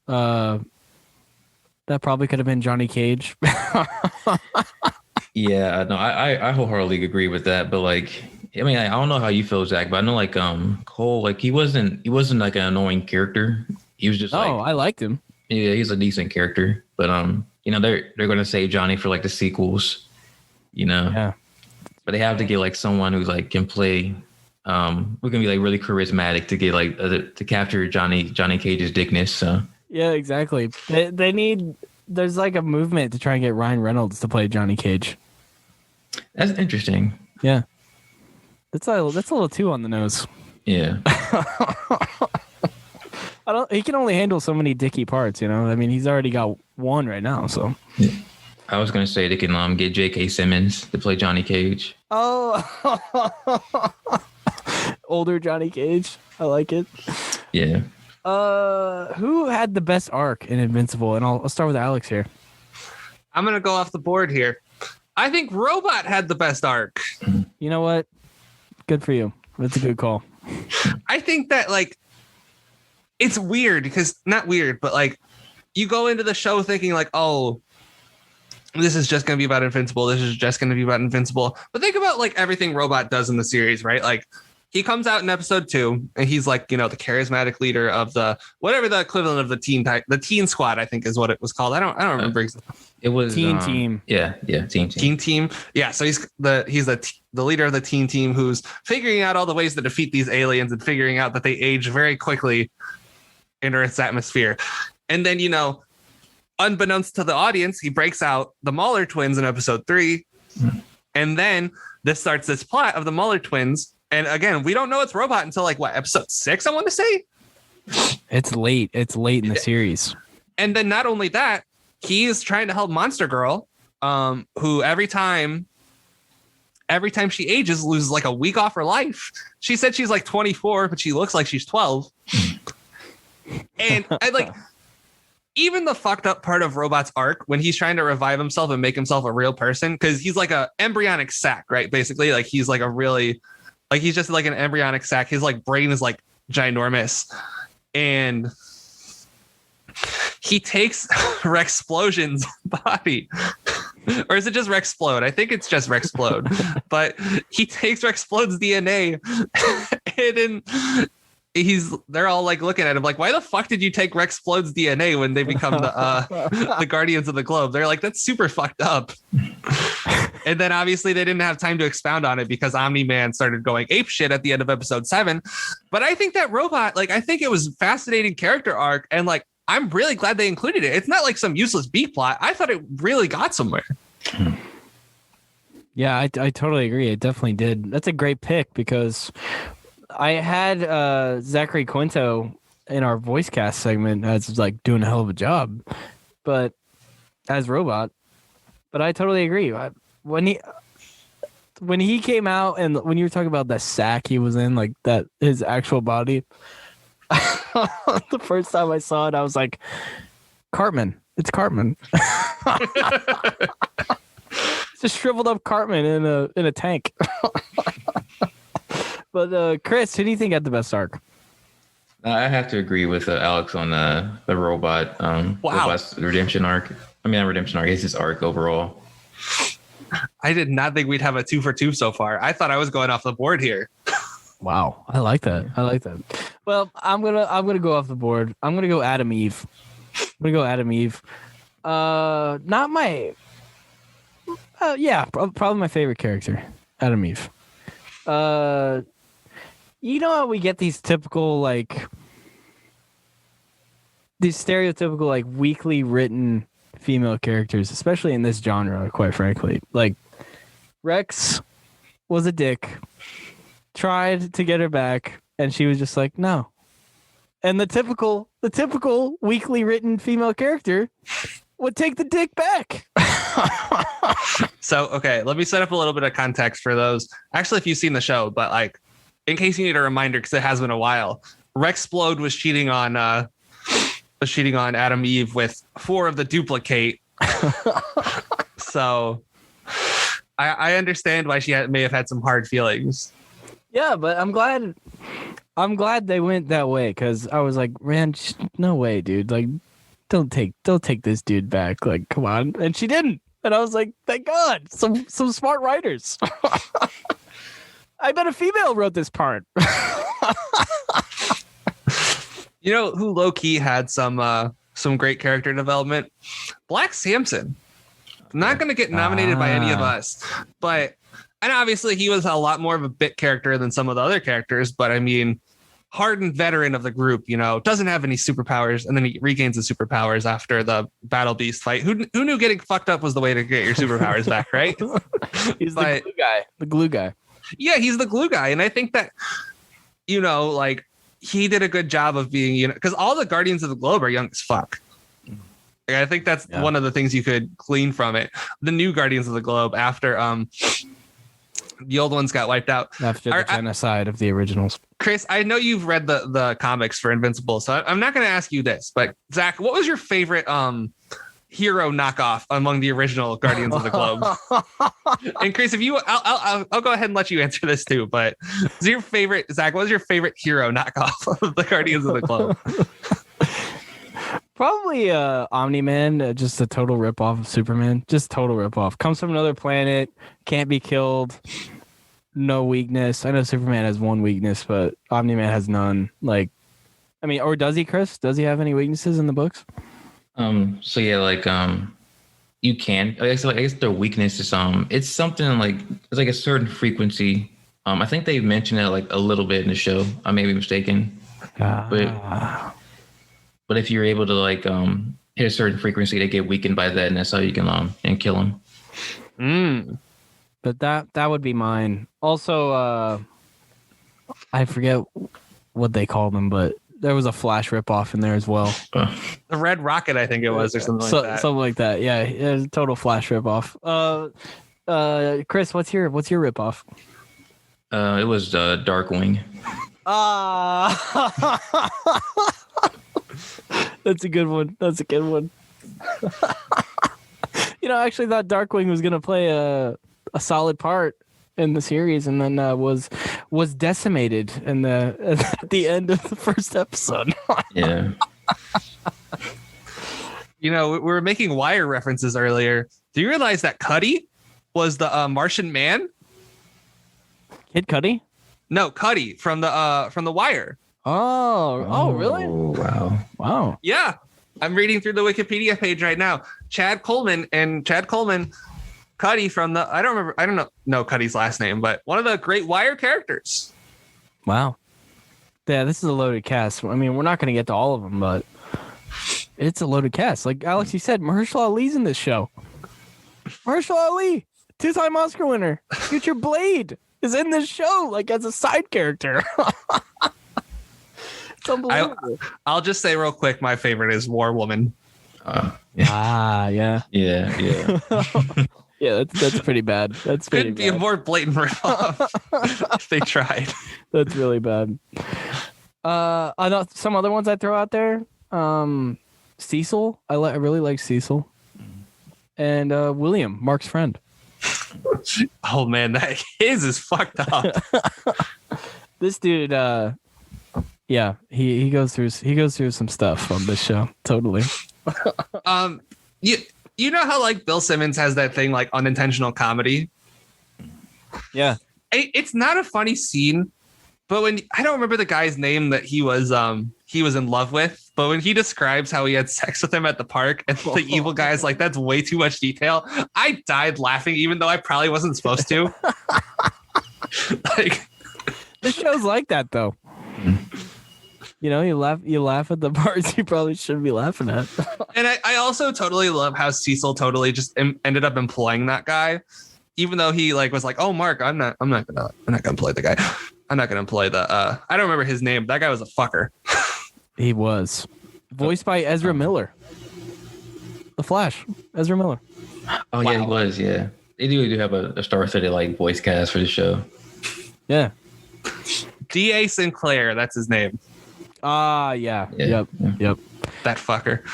that probably could have been Johnny Cage. Yeah, no, I wholeheartedly agree with that. But like, I mean, I don't know how you feel, Zach, but I know like Cole, like he wasn't like an annoying character. He was just I liked him. Yeah, he's a decent character. But they're gonna save Johnny for like the sequels, Yeah. But they have to get like someone who's like can play who can be like really charismatic to get like to capture Johnny Cage's dickness. So yeah, exactly. They need. There's like a movement to try and get Ryan Reynolds to play Johnny Cage. That's interesting. Yeah, that's a little too on the nose. Yeah. He can only handle so many dicky parts, I mean, he's already got one right now, so. Yeah. I was gonna say they can get J.K. Simmons to play Johnny Cage. Oh, older Johnny Cage. I like it. Yeah. Who had the best arc in Invincible? And I'll start with Alex here. I'm gonna go off the board here. I think Robot had the best arc. You know what? Good for you. That's a good call. I think that like it's weird because not weird, but like you go into the show thinking like, oh, this is just going to be about Invincible. This is just going to be about Invincible. But think about like everything Robot does in the series, right? Like he comes out in episode 2 and he's like, you know, the charismatic leader of the whatever the equivalent of the teen squad, I think is what it was called. I don't remember. It was Teen team. Yeah, teen team. Yeah, so he's the leader of the teen team who's figuring out all the ways to defeat these aliens and figuring out that they age very quickly in Earth's atmosphere. And then, you know, unbeknownst to the audience, he breaks out the Mauler twins in episode 3. And then this starts this plot of the Mauler twins. And again, we don't know it's Robot until like what, episode 6, I want to say? It's late. It's late in the series. And then not only that, he's trying to help Monster Girl, who every time she ages, loses like a week off her life. She said she's like 24, but she looks like she's 12. And I like even the fucked up part of Robot's arc when he's trying to revive himself and make himself a real person, because he's like a embryonic sac, right? Basically, like he's like a really like he's just like an embryonic sac. His like brain is like ginormous, and he takes Rexplosion's body. Or is it just Rexplode? I think it's just Rexplode. But he takes Rexplode's DNA and they're all like looking at him like, why the fuck did you take Rexplode's DNA when they become the Guardians of the Globe? They're like, that's super fucked up. And then obviously they didn't have time to expound on it because Omni-Man started going apeshit at the end of episode 7. But I think that Robot, like, I think it was a fascinating character arc, and like I'm really glad they included it. It's not like some useless B plot. I thought it really got somewhere. Yeah, I totally agree. It definitely did. That's a great pick because I had Zachary Quinto in our voice cast segment as like doing a hell of a job, but as Robot. But I totally agree. When he came out and when you were talking about that sack he was in, like that his actual body. The first time I saw it, I was like, Cartman. It's Cartman. It's a shriveled up Cartman in a tank. But Chris, who do you think had the best arc? I have to agree with Alex on the Robot. Robot's redemption arc. I mean, not redemption arc. It's his arc overall. I did not think we'd have a 2 for 2 so far. I thought I was going off the board here. Wow, I like that. Well, I'm gonna go off the board. I'm gonna go Adam Eve. Not my. Yeah, probably my favorite character, Adam Eve. You know how we get these typical these stereotypical like weakly written female characters, especially in this genre. Quite frankly, like Rex was a dick. Tried to get her back, and she was just like, no. And the typical weakly written female character would take the dick back. So, okay, let me set up a little bit of context for those. Actually, if you've seen the show, but like, in case you need a reminder, because it has been a while, Rexplode was cheating on Adam Eve with 4 of the duplicate. So, I understand why she may have had some hard feelings. Yeah, but I'm glad they went that way, because I was like, man, no way, dude. Like, don't take this dude back. Like, come on. And she didn't. And I was like, thank God, some smart writers. I bet a female wrote this part. You know who low key had some great character development? Black Samson. Not going to get nominated by any of us, but. And obviously, he was a lot more of a bit character than some of the other characters. But I mean, hardened veteran of the group, you know, doesn't have any superpowers. And then he regains the superpowers after the Battle Beast fight. Who knew getting fucked up was the way to get your superpowers back, right? He's the glue guy. The glue guy. Yeah, he's the glue guy. And I think that, you know, like he did a good job of being, you know, because all the Guardians of the Globe are young as fuck. Like, I think that's one of the things you could glean from it. The new Guardians of the Globe after the old ones got wiped out after the genocide of the originals. Chris, I know you've read the comics for Invincible, so I'm not going to ask you this, but Zach, what was your favorite hero knockoff among the original Guardians of the Globe? And Chris, if you, I'll go ahead and let you answer this too. But is your favorite, Zach? What was your favorite hero knockoff of the Guardians of the Globe? Probably Omni-Man, just a total ripoff of Superman. Just total ripoff. Comes from another planet, can't be killed, no weakness. I know Superman has one weakness, but Omni-Man has none. Like, I mean, or does he, Chris? Does he have any weaknesses in the books? So yeah, like you can. I guess their weakness is it's something like it's like a certain frequency. I think they mentioned it like a little bit in the show. I may be mistaken, but if you're able to like hit a certain frequency, they get weakened by that, and that's how you can and kill them. But that would be mine. Also, I forget what they called them, but there was a Flash ripoff in there as well. The Red Rocket, I think it was, or something like that. Something like that. Yeah, it was a total Flash ripoff. Chris, what's your ripoff? It was Darkwing. That's a good one. That's a good one. I actually thought Darkwing was gonna play a solid part in the series, and then was decimated at the end of the first episode. Yeah. We were making Wire references earlier. Do you realize that Cuddy was the Martian Man? Kid Cudi? No, Cuddy from the Wire. Oh, really? Oh, Wow. Yeah, I'm reading through the Wikipedia page right now. Chad Coleman, Cuddy from the I don't know Cuddy's last name, but one of the great Wire characters. Wow. Yeah, this is a loaded cast. I mean, we're not going to get to all of them, but it's a loaded cast. Like Alex, you said, Mahershala Ali's in this show. Mahershala Ali, 2-time Oscar winner, future Blade, is in this show, like as a side character. It's unbelievable. I'll just say real quick, my favorite is War Woman. Yeah. Yeah. Yeah, that's pretty bad. That's pretty Couldn't be a more blatant ripoff if they tried. That's really bad. I know some other ones I throw out there. Cecil, I really like Cecil, and William, Mark's friend. Oh man, his is fucked up. This dude, yeah, he goes through some stuff on this show. Totally. You know how like Bill Simmons has that thing like unintentional comedy? Yeah. It's not a funny scene, but when I don't remember the guy's name that he was in love with, but when he describes how he had sex with him at the park and the evil guy is like, that's way too much detail. I died laughing, even though I probably wasn't supposed to. Like, this show's like that though. You laugh at the parts you probably shouldn't be laughing at. And I also totally love how Cecil totally just ended up employing that guy, even though he like was like, oh Mark, I'm not gonna employ the guy. I'm not gonna employ the I don't remember his name. That guy was a fucker. He was voiced by Ezra Miller. The Flash, Ezra Miller. Oh wow. Yeah, he was. Yeah, they do have a star-studded like voice cast for the show. Yeah. D.A. Sinclair, that's his name. Yeah. Yep. That fucker.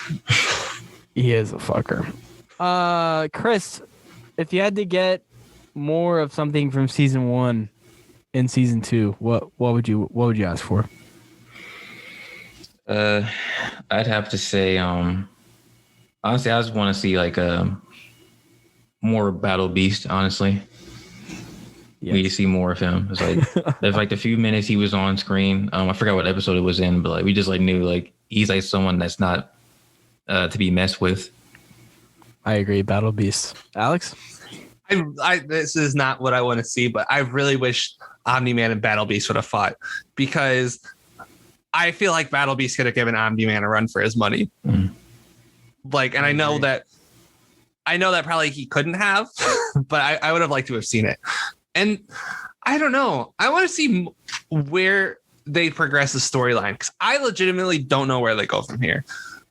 He is a fucker. Chris, if you had to get more of something from season 1 in season 2, what would you ask for? I'd have to say, honestly, I just want to see like more Battle Beast. Honestly, yes. We need to see more of him. It's like there's like the few minutes he was on screen. I forgot what episode it was in, but like we just like knew like he's like someone that's not to be messed with. I agree. Battle Beast. Alex? This is not what I want to see, but I really wish Omni-Man and Battle Beast would have fought, because I feel like Battle Beast could have given Omni-Man a run for his money. Like, and I know that probably he couldn't have, but I would have liked to have seen it. And I don't know. I want to see where they progress the storyline, because I legitimately don't know where they go from here.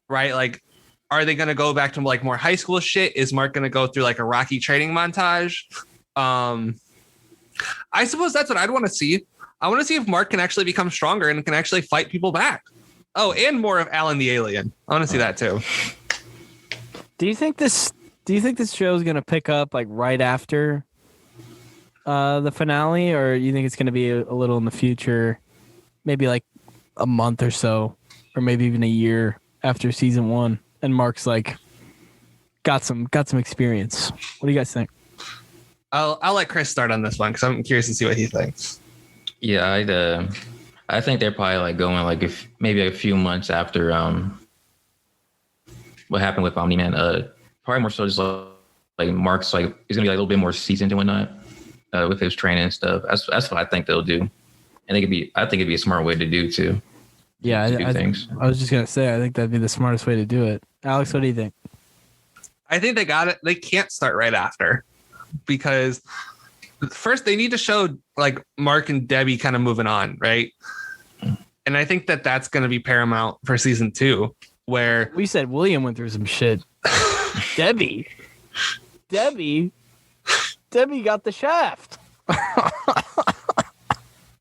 Right? Like, are they going to go back to like more high school shit? Is Mark going to go through like a Rocky training montage? I suppose that's what I'd want to see. I want to see if Mark can actually become stronger and can actually fight people back. Oh, and more of Alan the Alien. I want to see that too. Do you think this show is going to pick up like right after the finale, or you think it's going to be a little in the future, maybe like a month or so, or maybe even a year after season 1, and Mark's like got some experience. What do you guys think? I'll let Chris start on this one because I'm curious to see what he thinks. Yeah, I think they're probably like going like maybe a few months after what happened with Omni-Man. Probably more so just like Mark's like he's gonna be like a little bit more seasoned and whatnot with his training and stuff. That's what I think they'll do, and I think it'd be a smart way to do too. Yeah, to do things. I was just gonna say I think that'd be the smartest way to do it. Alex, what do you think? I think they got it. They can't start right after because first they need to show like Mark and Debbie kind of moving on, right? And I think that's going to be paramount for season 2, where we said William went through some shit. Debbie got the shaft.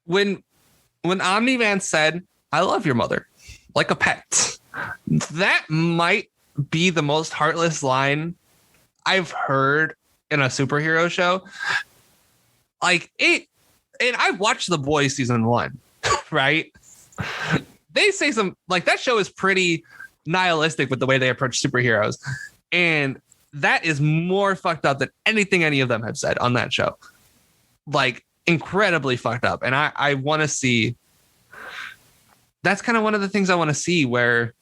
when Omni-Man said, "I love your mother like a pet," that might be the most heartless line I've heard in a superhero show. Like it, and I watched The Boys season 1, right? They say some like that show is pretty nihilistic with the way they approach superheroes, and that is more fucked up than anything any of them have said on that show. Like incredibly fucked up, and I want to see. That's kind of one of the things I want to see, where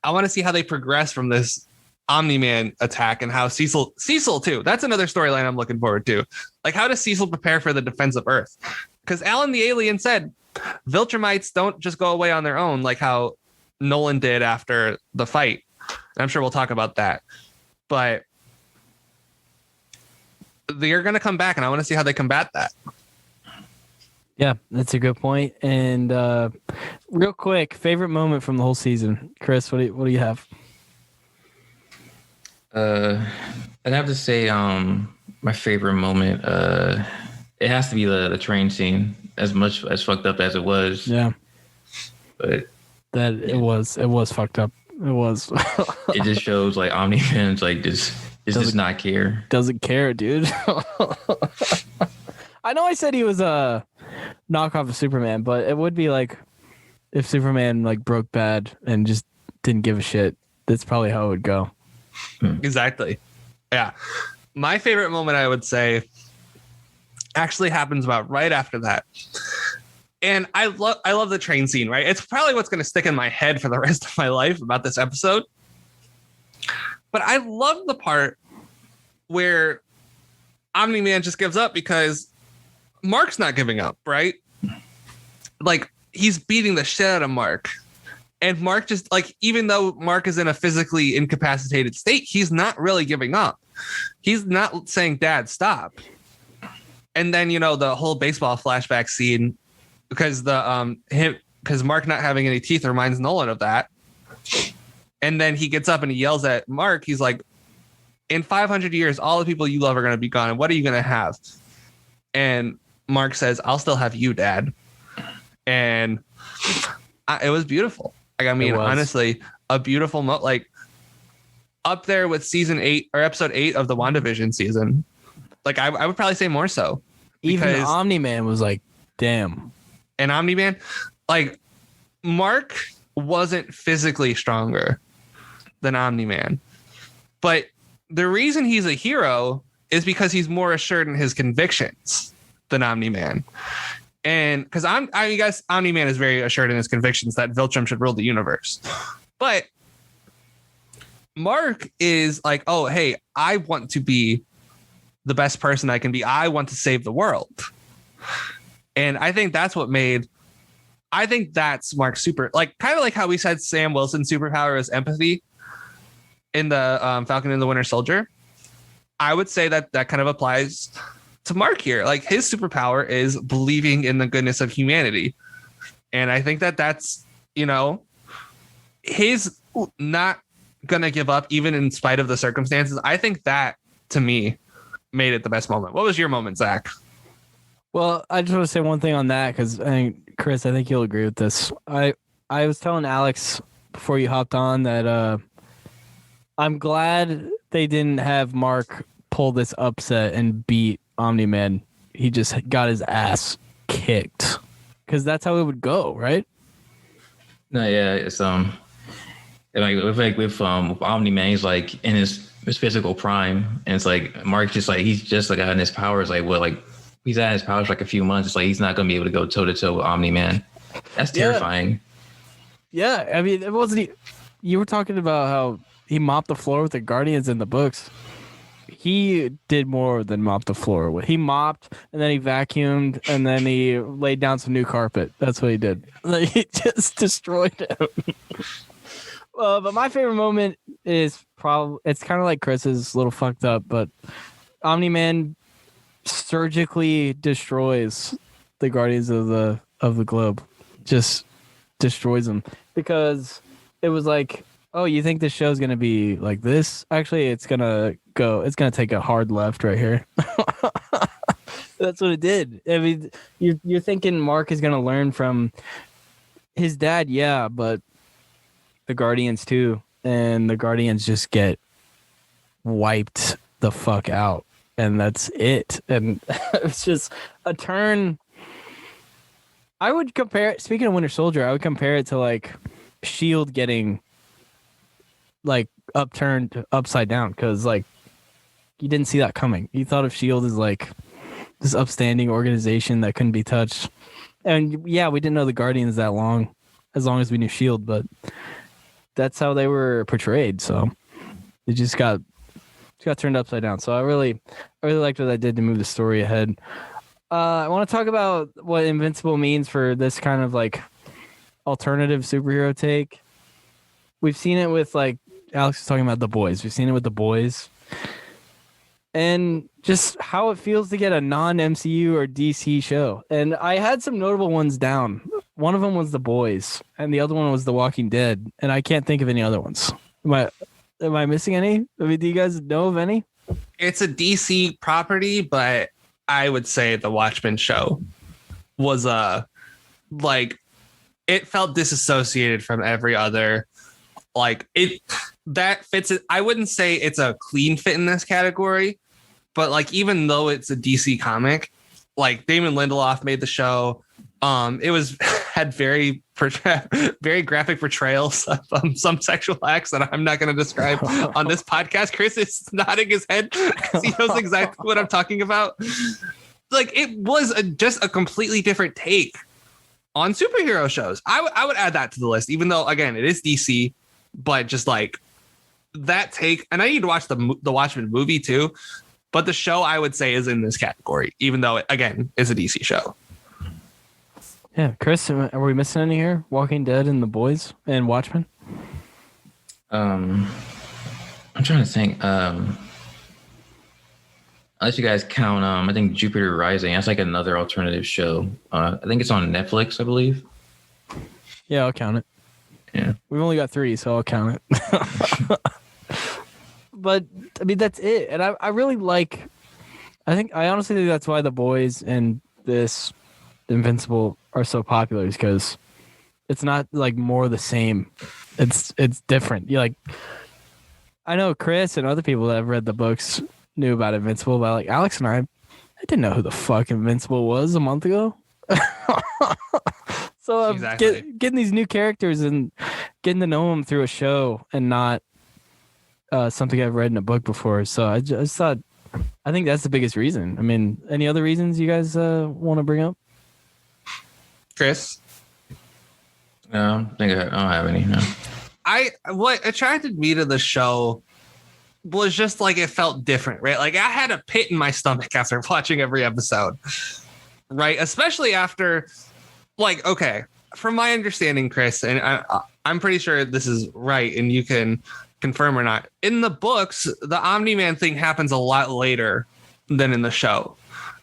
I want to see how they progress from this Omni-Man attack and how Cecil too. That's another storyline I'm looking forward to. Like, how does Cecil prepare for the defense of Earth? Because Alan the Alien said Viltrumites don't just go away on their own, like how Nolan did after the fight. And I'm sure we'll talk about that. But they're going to come back, and I want to see how they combat that. Yeah, that's a good point. And real quick, favorite moment from the whole season, Chris. What do you have? I'd have to say my favorite moment. It has to be the train scene, as much as fucked up as it was. Yeah, but it was fucked up. It was. It just shows like Omni-Man's like just not care. Doesn't care, dude. I know I said he was a knockoff of Superman, but it would be like if Superman like broke bad and just didn't give a shit. That's probably how it would go. Exactly. Yeah. My favorite moment, I would say, actually happens about right after that. And I love the train scene, right? It's probably what's going to stick in my head for the rest of my life about this episode. But I love the part where Omni-Man just gives up because Mark's not giving up, right? Like, he's beating the shit out of Mark. And Mark just, like, even though Mark is in a physically incapacitated state, he's not really giving up. He's not saying, "Dad, stop." And then, you know, the whole baseball flashback scene, because because Mark not having any teeth reminds Nolan of that. And then he gets up and he yells at Mark. He's like, "In 500 years, all the people you love are going to be gone. And what are you going to have?" And Mark says, "I'll still have you, Dad." And it was beautiful. Like, I mean, honestly, a beautiful like up there with season 8 or episode 8 of the WandaVision season. Like, I would probably say more so. Even Omni-Man was like, damn. And Omni-Man, like, Mark wasn't physically stronger than Omni-Man. But the reason he's a hero is because he's more assured in his convictions than Omni-Man. And because I guess Omni-Man is very assured in his convictions that Viltrum should rule the universe. But Mark is like, "Oh, hey, I want to be the best person I can be. I want to save the world." And I think that's that's Mark's super, like, kind of like how we said Sam Wilson's superpower is empathy in the Falcon and the Winter Soldier. I would say that kind of applies to Mark here. Like, his superpower is believing in the goodness of humanity. And I think that's, you know, his not gonna give up even in spite of the circumstances. I think that, to me, made it the best moment. What was your moment, Zach? Well, I just want to say one thing on that, because Chris, I think you'll agree with this. I was telling Alex before you hopped on that I'm glad they didn't have Mark pull this upset and beat Omni-Man. He just got his ass kicked, because that's how it would go, right? No, yeah, it's with Omni-Man, he's like in his physical prime, and it's like Mark's just like he's just like in his powers, like what, like he's at his powers for like a few months. It's like he's not gonna be able to go toe to toe with Omni-Man. That's terrifying. Yeah, I mean, it wasn't. You were talking about how he mopped the floor with the Guardians in the books. He did more than mop the floor. He mopped, and then he vacuumed, and then he laid down some new carpet. That's what he did. Like, he just destroyed him. But my favorite moment is probably, it's kind of like Chris's, a little fucked up, but Omni-Man surgically destroys the Guardians of the Globe. Just destroys them, because it was like, oh, you think this show's gonna be like this? Actually, it's gonna take a hard left right here. That's what it did. I mean, you're thinking Mark is gonna learn from his dad, yeah, but the Guardians too, and the Guardians just get wiped the fuck out, and that's it. And it's just a turn. I would compare it, speaking of Winter Soldier, I would compare it to like Shield getting like upturned upside down, because like you didn't see that coming. You thought of Shield as like this upstanding organization that couldn't be touched, and yeah, we didn't know the Guardians that long, as long as we knew Shield, but that's how they were portrayed. So it just got turned upside down. So I really liked what I did to move the story ahead. I want to talk about what Invincible means for this kind of like alternative superhero take. We've seen it with, like Alex was talking about, The Boys. We've seen it with The Boys. And just how it feels to get a non-MCU or DC show. And I had some notable ones down. One of them was The Boys, and the other one was The Walking Dead. And I can't think of any other ones. Am I missing any? I mean, do you guys know of any? It's a DC property, but I would say the Watchmen show was like, it felt disassociated from every other, like, it that fits it. I wouldn't say it's a clean fit in this category, but like, even though it's a DC comic, like Damon Lindelof made the show. It was had very graphic portrayals of some sexual acts that I'm not going to describe on this podcast. Chris is nodding his head because he knows exactly what I'm talking about. Like, it was just a completely different take on superhero shows. I would add that to the list, even though, again, it is DC, but just like that take. And I need to watch the Watchmen movie too, but the show I would say is in this category, even though it, again, is a DC show. Yeah, Chris, are we missing any here? Walking Dead and The Boys and Watchmen? I'm trying to think. Unless you guys count, I think Jupiter Rising. That's like another alternative show. I think it's on Netflix, I believe. Yeah, I'll count it. Yeah, we've only got 3, so I'll count it. But I mean, that's it. And I really like. I honestly think that's why The Boys and this Invincible are so popular, is because it's not like more of the same. It's different. You like, I know Chris and other people that have read the books knew about Invincible, but like Alex and I didn't know who the fuck Invincible was a month ago. So Exactly. Getting these new characters and getting to know them through a show and not something I've read in a book before. So I just thought, I think that's the biggest reason. I mean, any other reasons you guys want to bring up? Chris? no, I don't have any. No. What attracted me to the show was just like, it felt different, right? Like, I had a pit in my stomach after watching every episode, right? Especially after, like, okay, from my understanding, Chris, and I'm pretty sure this is right, and you can confirm or not. In the books, the Omni-Man thing happens a lot later than in the show.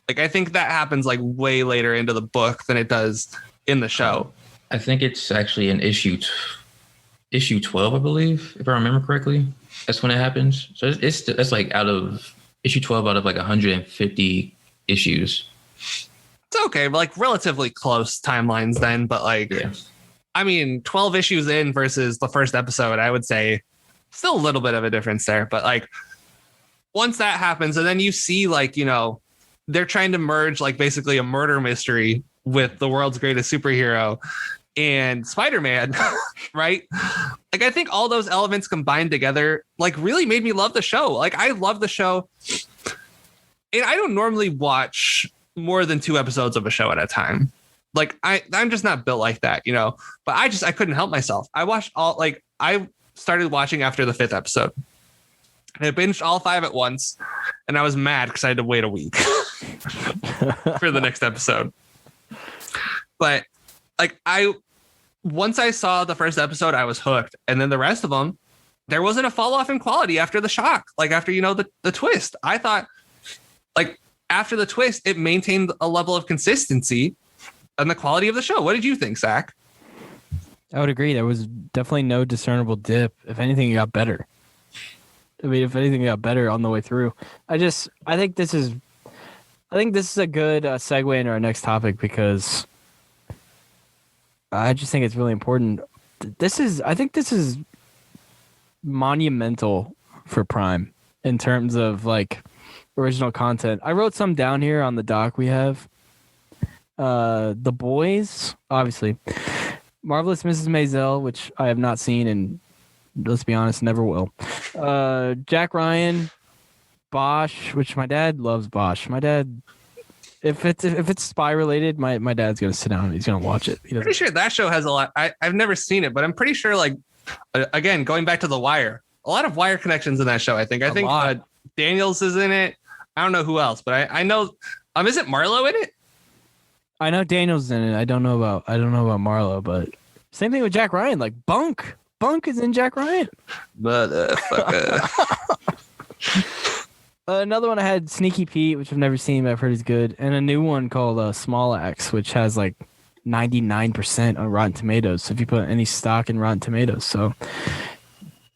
Like, I think that happens like way later into the book than it does in the show. I think it's actually in issue 12, I believe, if I remember correctly. That's when it happens. So that's like out of issue 12 out of like 150 issues. It's okay, but like relatively close timelines then. But like, Yeah. I mean, 12 issues in versus the first episode, I would say still a little bit of a difference there. But like, once that happens, and then you see, like, you know, they're trying to merge like basically a murder mystery with the world's greatest superhero. and Spider-Man, right? Like, I think all those elements combined together, like, really made me love the show. Like, I love the show. And I don't normally watch more than 2 episodes of a show at a time. Like, I'm just not built like that, you know, but I couldn't help myself. I started watching after the 5th episode. And I binged all 5 at once. And I was mad because I had to wait a week for the next episode. But like, once I saw the first episode, I was hooked. And then the rest of them, there wasn't a fall off in quality after the shock. Like, after, you know, the twist, I thought, like, after the twist, it maintained a level of consistency and the quality of the show. What did you think, Zach? I would agree. There was definitely no discernible dip. If anything, it got better. I mean, if anything, it got better on the way through. I think this is a good segue into our next topic, because I just think it's really important. I think this is monumental for Prime in terms of like original content. I wrote some down here on the doc we have. The Boys, obviously. Marvelous Mrs. Maisel, which I have not seen, and let's be honest, never will. Jack Ryan, Bosch, which my dad loves Bosch. My dad, if it's spy related, my dad's gonna sit down and he's gonna watch it. Pretty sure that show has a lot. I've never seen it, but I'm pretty sure, like, again, going back to The Wire, a lot of Wire connections in that show. I think Daniels is in it. I don't know who else, but I know. Isn't Marlo in it? I know Daniels in it. I don't know about Marlo, but same thing with Jack Ryan. Like Bunk is in Jack Ryan. Motherfucker. Another one I had, Sneaky Pete, which I've never seen, but I've heard is good, and a new one called Small Axe, which has like 99% on Rotten Tomatoes. So if you put any stock in Rotten Tomatoes, so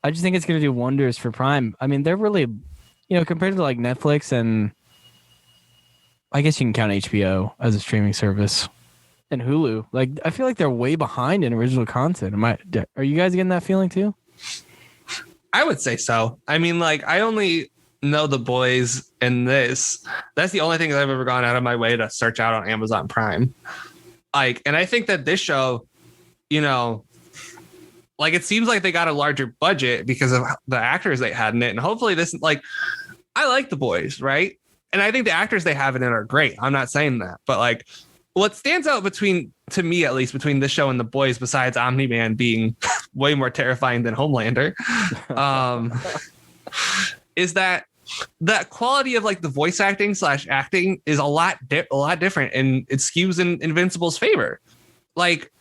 I just think it's going to do wonders for Prime. I mean, they're really, you know, compared to like Netflix, and I guess you can count HBO as a streaming service, and Hulu. Like, I feel like they're way behind in original content. Are you guys getting that feeling too? I would say so. I mean, like, I only know The Boys and this. That's the only thing that I've ever gone out of my way to search out on Amazon Prime. Like, and I think that this show, you know, like, it seems like they got a larger budget because of the actors they had in it. And hopefully this, like, I like The Boys, right? And I think the actors they have in it are great. I'm not saying that, but like, what stands out to me at least, between this show and The Boys, besides Omni-Man being way more terrifying than Homelander, is that quality of like the voice acting /acting is a lot different, and it skews in Invincible's favor. Like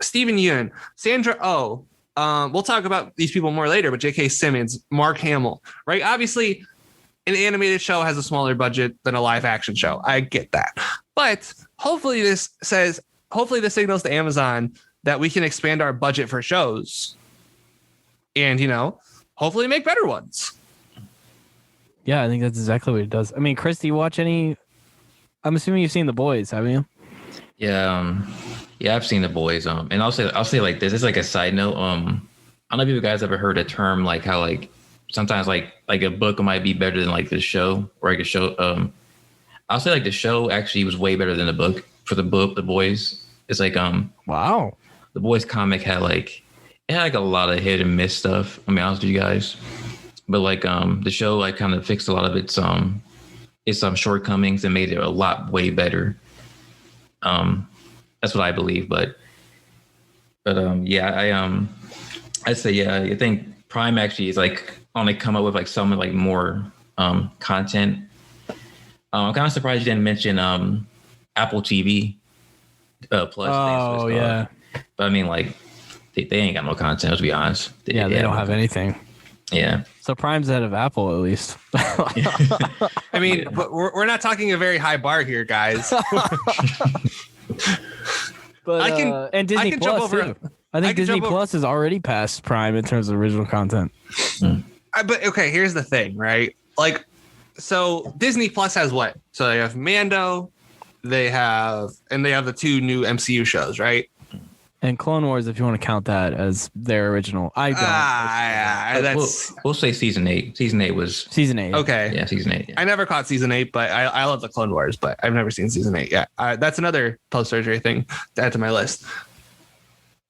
Steven Yeun, Sandra Oh, we'll talk about these people more later, but J.K. Simmons, Mark Hamill, right? Obviously, an animated show has a smaller budget than a live action show. I get that. But hopefully this signals to Amazon that we can expand our budget for shows and, you know, hopefully make better ones. Yeah, I think that's exactly what it does. I mean, Chris, do you watch any? I'm assuming you've seen The Boys, haven't you? Yeah, I've seen The Boys. And I'll say like this. It's like a side note. I don't know if you guys ever heard a term like how like sometimes like a book might be better than like the show, or like a show. I'll say like the show actually was way better than the book. For the book, The Boys, it's like wow. The Boys comic had like a lot of hit and miss stuff. I'll be honest with you guys, but like the show like kind of fixed a lot of its shortcomings and made it a lot way better. That's what I believe, but yeah, I'd say yeah, I think Prime actually is like on the come up with like some like more content. I'm kind of surprised you didn't mention Apple TV Plus. Oh yeah, but I mean like they ain't got no content. Let's be honest. They don't have anything. Yeah. So Prime's ahead of Apple at least. I mean, but we're not talking a very high bar here, guys. But and Disney Plus too. I think Disney Plus has already passed Prime in terms of original content. But okay, here's the thing, right? Like, so Disney Plus has what? So they have Mando, they have the 2 new MCU shows, right? And Clone Wars, if you want to count that as their original. I don't. That's we'll say season 8. Season 8 was season 8. Okay. Yeah, season 8. Yeah. I never caught season 8, but I love the Clone Wars, but I've never seen season 8 yet. That's another post-surgery thing to add to my list.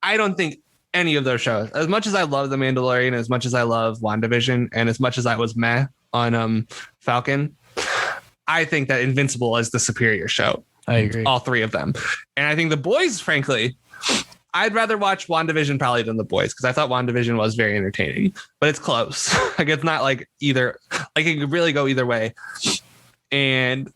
I don't think any of those shows, as much as I love The Mandalorian, as much as I love WandaVision, and as much as I was meh on Falcon, I think that Invincible is the superior show. I agree. All three of them. And I think The Boys, frankly, I'd rather watch WandaVision probably than The Boys, because I thought WandaVision was very entertaining, but it's close. Like, it's not like either, like, it could really go either way. And,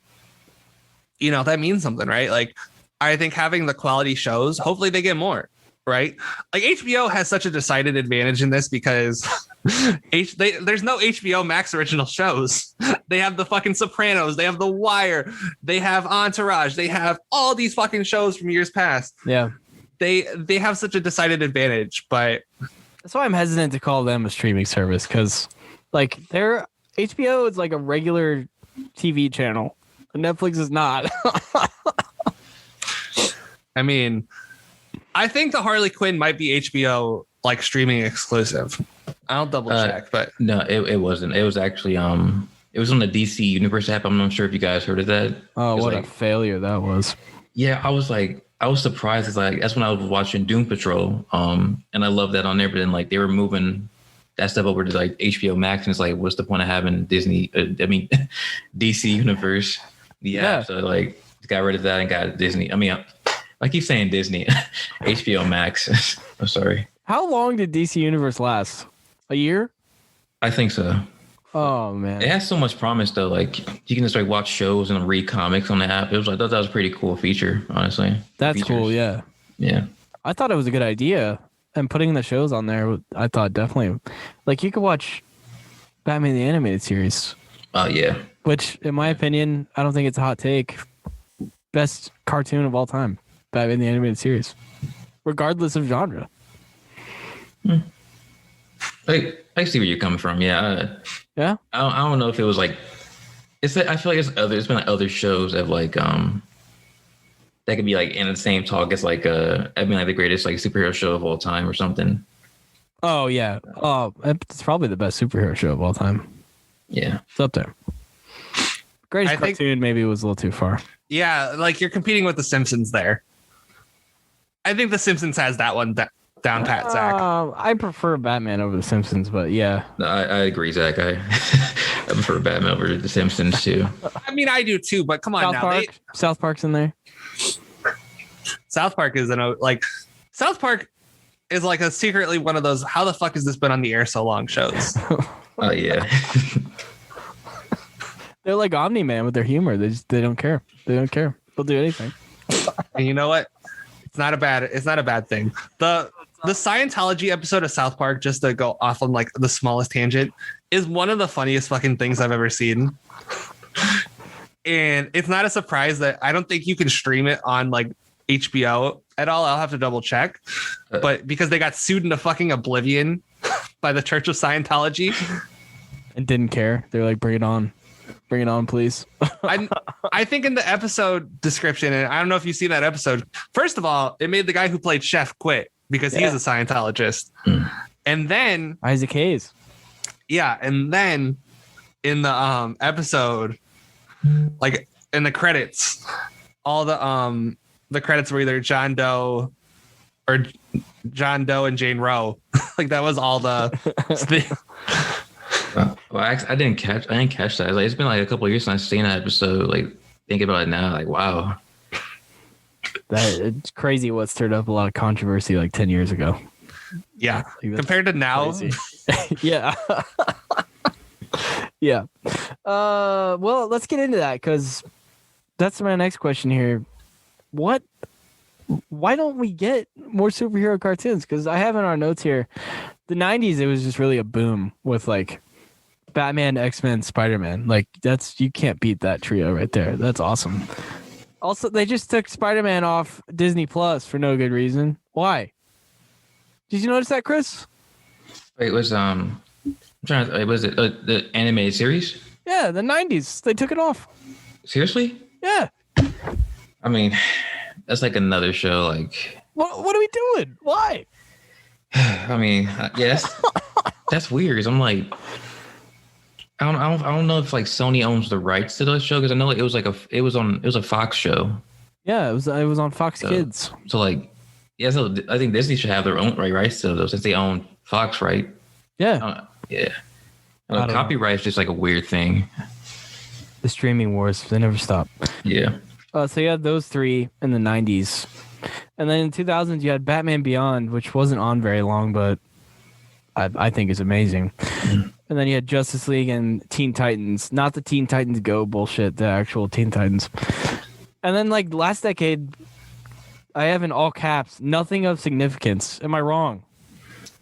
you know, that means something, right? Like, I think having the quality shows, hopefully they get more, right? Like, HBO has such a decided advantage in this because there's no HBO Max original shows. They have the fucking Sopranos, they have The Wire, they have Entourage, they have all these fucking shows from years past. Yeah. They have such a decided advantage, but that's why I'm hesitant to call them a streaming service, because like their HBO is like a regular TV channel. Netflix is not. I mean, I think the Harley Quinn might be HBO like streaming exclusive. I'll double check, but no, it wasn't. It was actually it was on the DC Universe app. I'm not sure if you guys heard of that. Oh, what like, a failure that was. Yeah, I was surprised. It's like that's when I was watching Doom Patrol, and I love that on there. But then like they were moving that stuff over to like HBO Max, and it's like, what's the point of having Disney? DC Universe. Yeah. So like got rid of that and got Disney. I mean, I keep saying Disney, HBO Max. I'm sorry. How long did DC Universe last? A year? I think so. Oh man, it has so much promise though. Like you can just like watch shows and read comics on the app. It was like that was a pretty cool feature, honestly. That's cool. Yeah. Yeah. I thought it was a good idea, and putting the shows on there, I thought definitely, like you could watch Batman the Animated Series. Oh yeah. Which, in my opinion, I don't think it's a hot take. Best cartoon of all time, Batman the Animated Series, regardless of genre. I see where you're coming from. Yeah. Yeah. I don't know if it was like it's. I feel like it's been like other shows that like that could be like in the same talk as like I mean like the greatest like superhero show of all time or something. Oh yeah. Oh, it's probably the best superhero show of all time. Yeah, it's up there. Greatest cartoon maybe was a little too far. Yeah, like you're competing with The Simpsons there. I think The Simpsons has that one down pat, Zach. I prefer Batman over The Simpsons, but yeah. No, I agree, Zach. I prefer Batman over The Simpsons too. I mean, I do too, but come on South Park's in there. South Park is South Park is like a secretly one of those how the fuck has this been on the air so long shows. Oh yeah. They're like Omni-Man with their humor. They don't care. They don't care. They'll do anything. And you know what? It's not a bad thing. The Scientology episode of South Park, just to go off on like the smallest tangent, is one of the funniest fucking things I've ever seen. And it's not a surprise that I don't think you can stream it on like HBO at all. I'll have to double check. But because they got sued into fucking oblivion by the Church of Scientology. And didn't care. They're like, bring it on. Bring it on, please. I think in the episode description, and I don't know if you've seen that episode. First of all, it made the guy who played Chef quit because he is a Scientologist. And then Isaac Hayes. Yeah, and then in the episode, like in the credits, all the credits were either John Doe and Jane Roe. Like that was all the. Well, I didn't catch that. Like, it's been like a couple of years since I've seen that episode. Like thinking about it now, like wow, it's crazy. What stirred up a lot of controversy like 10 years ago. Yeah, like, compared to now. Yeah. Yeah. Well, let's get into that because that's my next question here. Why don't we get more superhero cartoons? Because I have in our notes here, the 90s, it was just really a boom with like Batman, X-Men, Spider-Man. Like you can't beat that trio right there. That's awesome. Also, they just took Spider-Man off Disney Plus for no good reason. Why? Did you notice that, Chris? Wait, was I'm trying to. Was it the animated series? Yeah, the 90s. They took it off. Seriously? Yeah. I mean, that's like another show. Like, what are we doing? Why? I mean, yes, that's weird. I'm like, I don't know if like Sony owns the rights to the show because I know it was a Fox show. Yeah, it was on Fox Kids. So like, Yeah, so I think Disney should have their own rights to those since they own Fox, right? Yeah. Yeah. I don't know. Copyright is just like a weird thing. The streaming wars, they never stop. Yeah. So you had those three in the 90s. And then in 2000s, you had Batman Beyond, which wasn't on very long, but I think is amazing. And then you had Justice League and Teen Titans. Not the Teen Titans Go bullshit, the actual Teen Titans. And then, like, last decade, I have in all caps, nothing of significance. Am I wrong?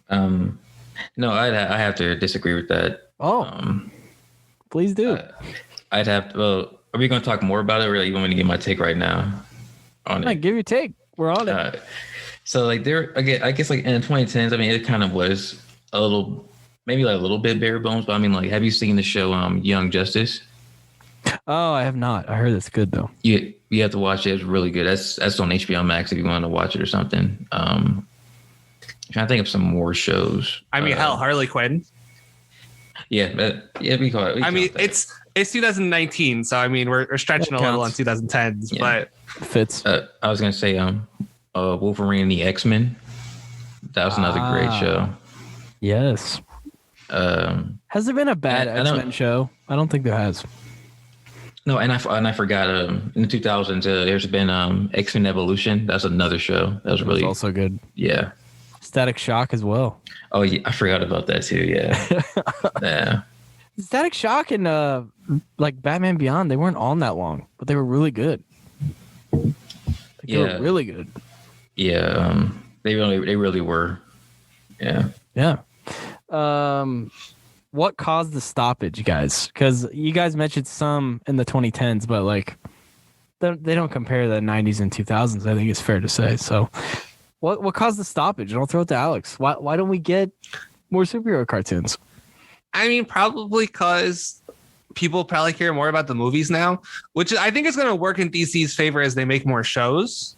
No, I have to disagree with that. Oh. Please do. I'd have to, well, are we going to talk more about it, or you want me to give my take right now on it? Give your take. We're on it. So, like, again, I guess, like, in the 2010s, I mean, it kind of was a little, maybe like a little bit bare bones, but I mean, like, have you seen the show Young Justice? Oh, I have not. I heard it's good, though. You have to watch it. It's really good. That's on HBO Max if you want to watch it or something. I'm trying to think of some more shows. I mean, hell, Harley Quinn. Yeah, we call it. I mean, it's 2019, so I mean, we're stretching a little on 2010s, but fits. I was gonna say, Wolverine and the X-Men. That was another great show. Yes. Has there been a bad X-Men show? I don't think there has. No, and I forgot. In the 2000s, there's been X-Men Evolution. That's another show. That was really also good. Yeah. Static Shock as well. Oh yeah, I forgot about that too. Yeah. Yeah. Static Shock and like Batman Beyond, they weren't on that long, but they were really good. They were really good. Yeah. They really were. Yeah. Yeah. What caused the stoppage, guys? Because you guys mentioned some in the 2010s, but like they don't compare the 90s and 2000s. I think it's fair to say. So, what caused the stoppage? And I'll throw it to Alex. Why don't we get more superhero cartoons? I mean, probably because people probably care more about the movies now, which I think is going to work in DC's favor as they make more shows,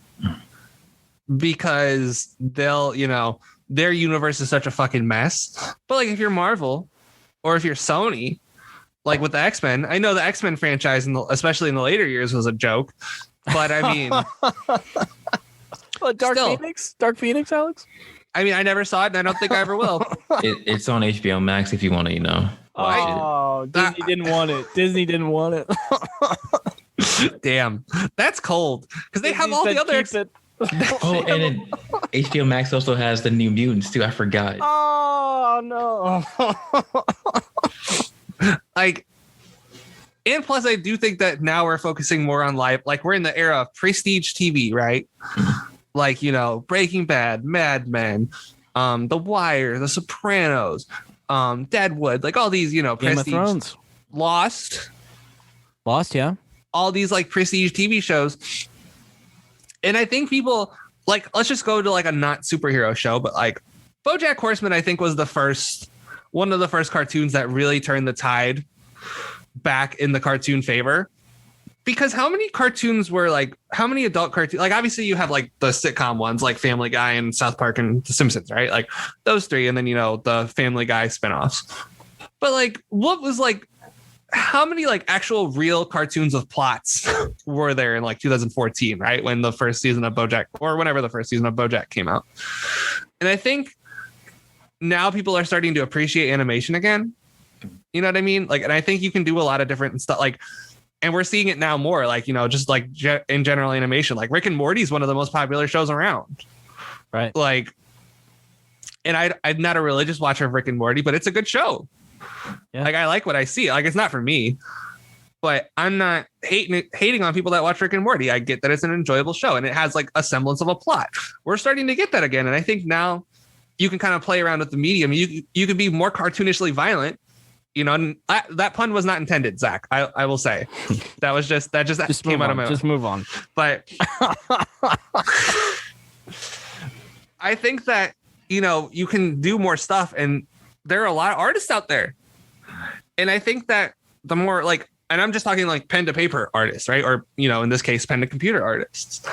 because they'll, their universe is such a fucking mess. But like, if you're Marvel or if you're Sony, like with the X-Men, I know the X-Men franchise, especially in the later years, was a joke. But I mean, Dark Phoenix, Alex. I mean, I never saw it, and I don't think I ever will. It's on HBO Max if you want to, Disney didn't want it. Disney didn't want it. Damn, that's cold. Because they have all the other. Oh, and then HBO Max also has the New Mutants too. I forgot. Oh no! And plus, I do think that now we're focusing more on live. Like, we're in the era of prestige TV, right? Like, Breaking Bad, Mad Men, The Wire, The Sopranos, Deadwood, like all these, Game prestige. of Thrones. Lost, yeah. All these like prestige TV shows. And I think people like, let's just go to like a not superhero show, but like BoJack Horseman, I think was one of the first cartoons that really turned the tide back in the cartoon favor. Because how many cartoons were like, how many adult cartoons? Like, obviously you have like the sitcom ones like Family Guy and South Park and The Simpsons, right? Like those three. And then, the Family Guy spinoffs. But like, what was like, how many like actual real cartoons of plots were there in like 2014, right? When the first season of BoJack, or whenever the first season of BoJack came out. And I think now people are starting to appreciate animation again. You know what I mean? Like, and I think you can do a lot of different stuff. Like, and we're seeing it now more, like, just like in general animation, like Rick and Morty is one of the most popular shows around. Right. Like, and I'm not a religious watcher of Rick and Morty, but it's a good show. Yeah. Like, I like what I see. Like, it's not for me, but I'm not hating on people that watch Rick and Morty. I get that it's an enjoyable show and it has like a semblance of a plot. We're starting to get that again. And I think now you can kind of play around with the medium. You can be more cartoonishly violent. That pun was not intended, Zach. I will say that just came out of my mouth. Just move on. But I think that, you can do more stuff, and there are a lot of artists out there. And I think that the more like, and I'm just talking like pen to paper artists, right? Or, in this case, pen to computer artists.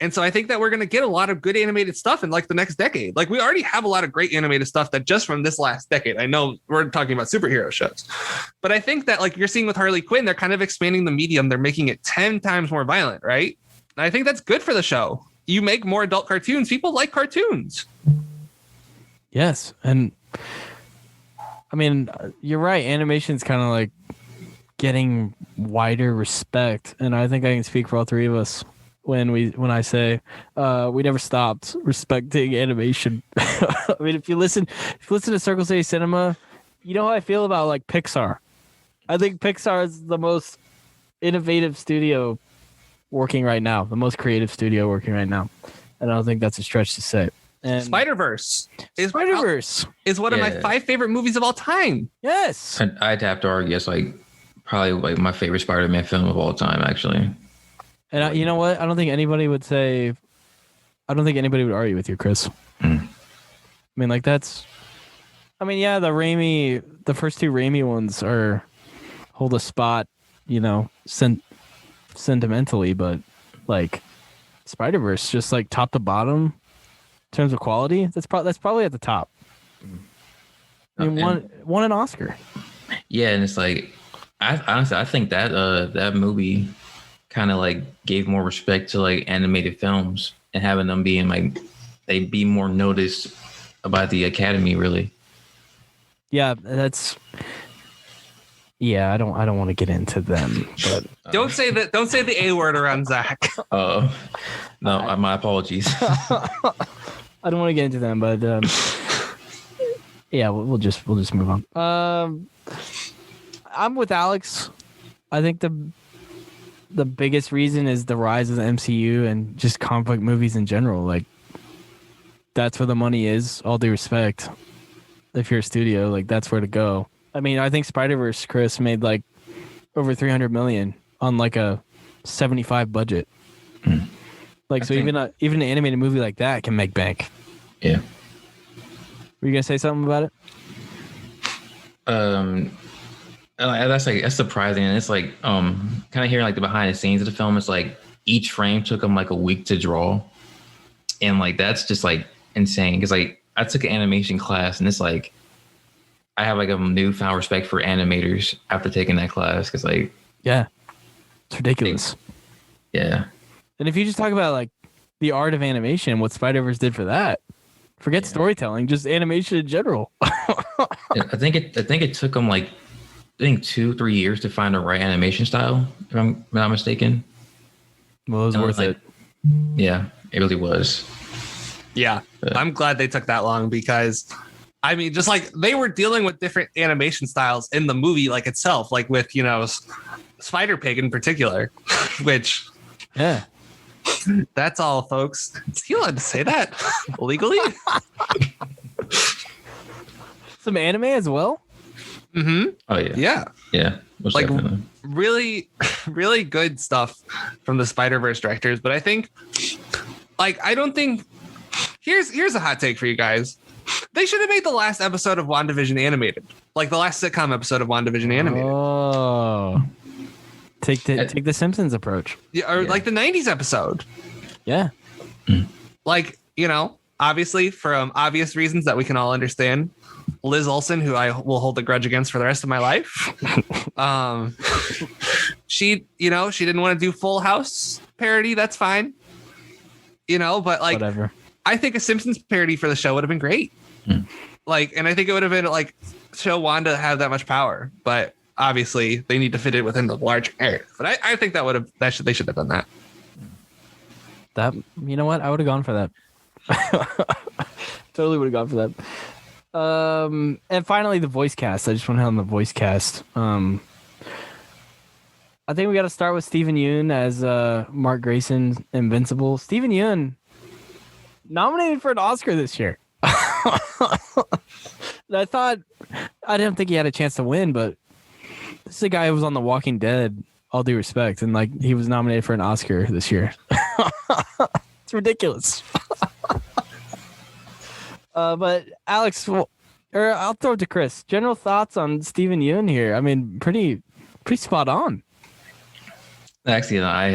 And so I think that we're going to get a lot of good animated stuff in like the next decade. Like, we already have a lot of great animated stuff that just from this last decade. I know we're talking about superhero shows, but I think that like you're seeing with Harley Quinn, they're kind of expanding the medium. They're making it 10 times more violent, right? And I think that's good for the show. you make more adult cartoons. People like cartoons. Yes, and I mean, you're right. Animation's kind of like getting wider respect, and I think I can speak for all three of us when I say we never stopped respecting animation. I mean, if you listen to Circle City Cinema, you know how I feel about like Pixar. I think Pixar is the most innovative studio working right now, the most creative studio working right now, and I don't think that's a stretch to say. And Spider-Verse is one of my 5 favorite movies of all time. Yes, I'd have to argue it's like probably like my favorite Spider-Man film of all time, actually. and you know what? I don't think anybody would argue with you, Chris. I mean, like that's. I mean, yeah, the first 2 Raimi ones hold a spot, sentimentally, but like Spider-Verse, just like top to bottom in terms of quality, that's probably at the top. I mean, won an Oscar. Yeah, and it's like I think that movie kind of like gave more respect to like animated films and having them being like they be more noticed about the Academy, really. Yeah, that's. Yeah, I don't want to get into them, but Don't say the A word around Zach. No, my apologies. I don't want to get into them, but yeah, we'll just move on. I'm with Alex. I think the biggest reason is the rise of the MCU and just comic book movies in general. Like, that's where the money is. All due respect, if you're a studio, like that's where to go. I mean, I think Spider-Verse, Chris, made like over $300 million on like a 75 budget. Like, so even an animated movie like that can make bank. Yeah. Were you gonna say something about it? That's surprising, and it's like kind of hearing like the behind the scenes of the film. It's like each frame took them like a week to draw, and like that's just like insane. Because like I took an animation class, and it's like I have like a newfound respect for animators after taking that class. Because like yeah, it's ridiculous. Yeah, and if you just talk about like the art of animation, what Spider-Verse did for that. Forget storytelling, just animation in general. I think it took them like 2-3 years to find the right animation style, if I'm not mistaken. Well, it was worth it. Yeah, it really was. Yeah, I'm glad they took that long because, I mean, just like they were dealing with different animation styles in the movie, like itself, like with Spider Pig in particular, which that's all, folks. Is he allowed to say that legally? Some anime as well. Mm-hmm. Oh yeah. Like definitely. really, really good stuff from the Spider-Verse directors. But I think, like, I don't think. Here's a hot take for you guys. They should have made the last episode of WandaVision animated, like the last sitcom episode of WandaVision animated. Oh, take the Simpsons approach. Yeah, or like the 90s episode. Yeah. Like, obviously from obvious reasons that we can all understand, Liz Olsen, who I will hold a grudge against for the rest of my life. She didn't want to do Full House parody. That's fine. But like, whatever. I think a Simpsons parody for the show would have been great. Like, and I think it would have been like show Wanda have that much power, but obviously they need to fit it within the large area. But I think they should have done that. That, you know what? I would have gone for that. Totally would have gone for that. And finally, the voice cast. I just want to hit on the voice cast. I think we got to start with Steven Yeun as Mark Grayson, Invincible. Steven Yeun nominated for an Oscar this year. I didn't think he had a chance to win, but this is a guy who was on The Walking Dead. All due respect, and like he was nominated for an Oscar this year. It's ridiculous. But Alex, or I'll throw it to Chris. General thoughts on Steven Yeun here? I mean, pretty spot on. Actually, I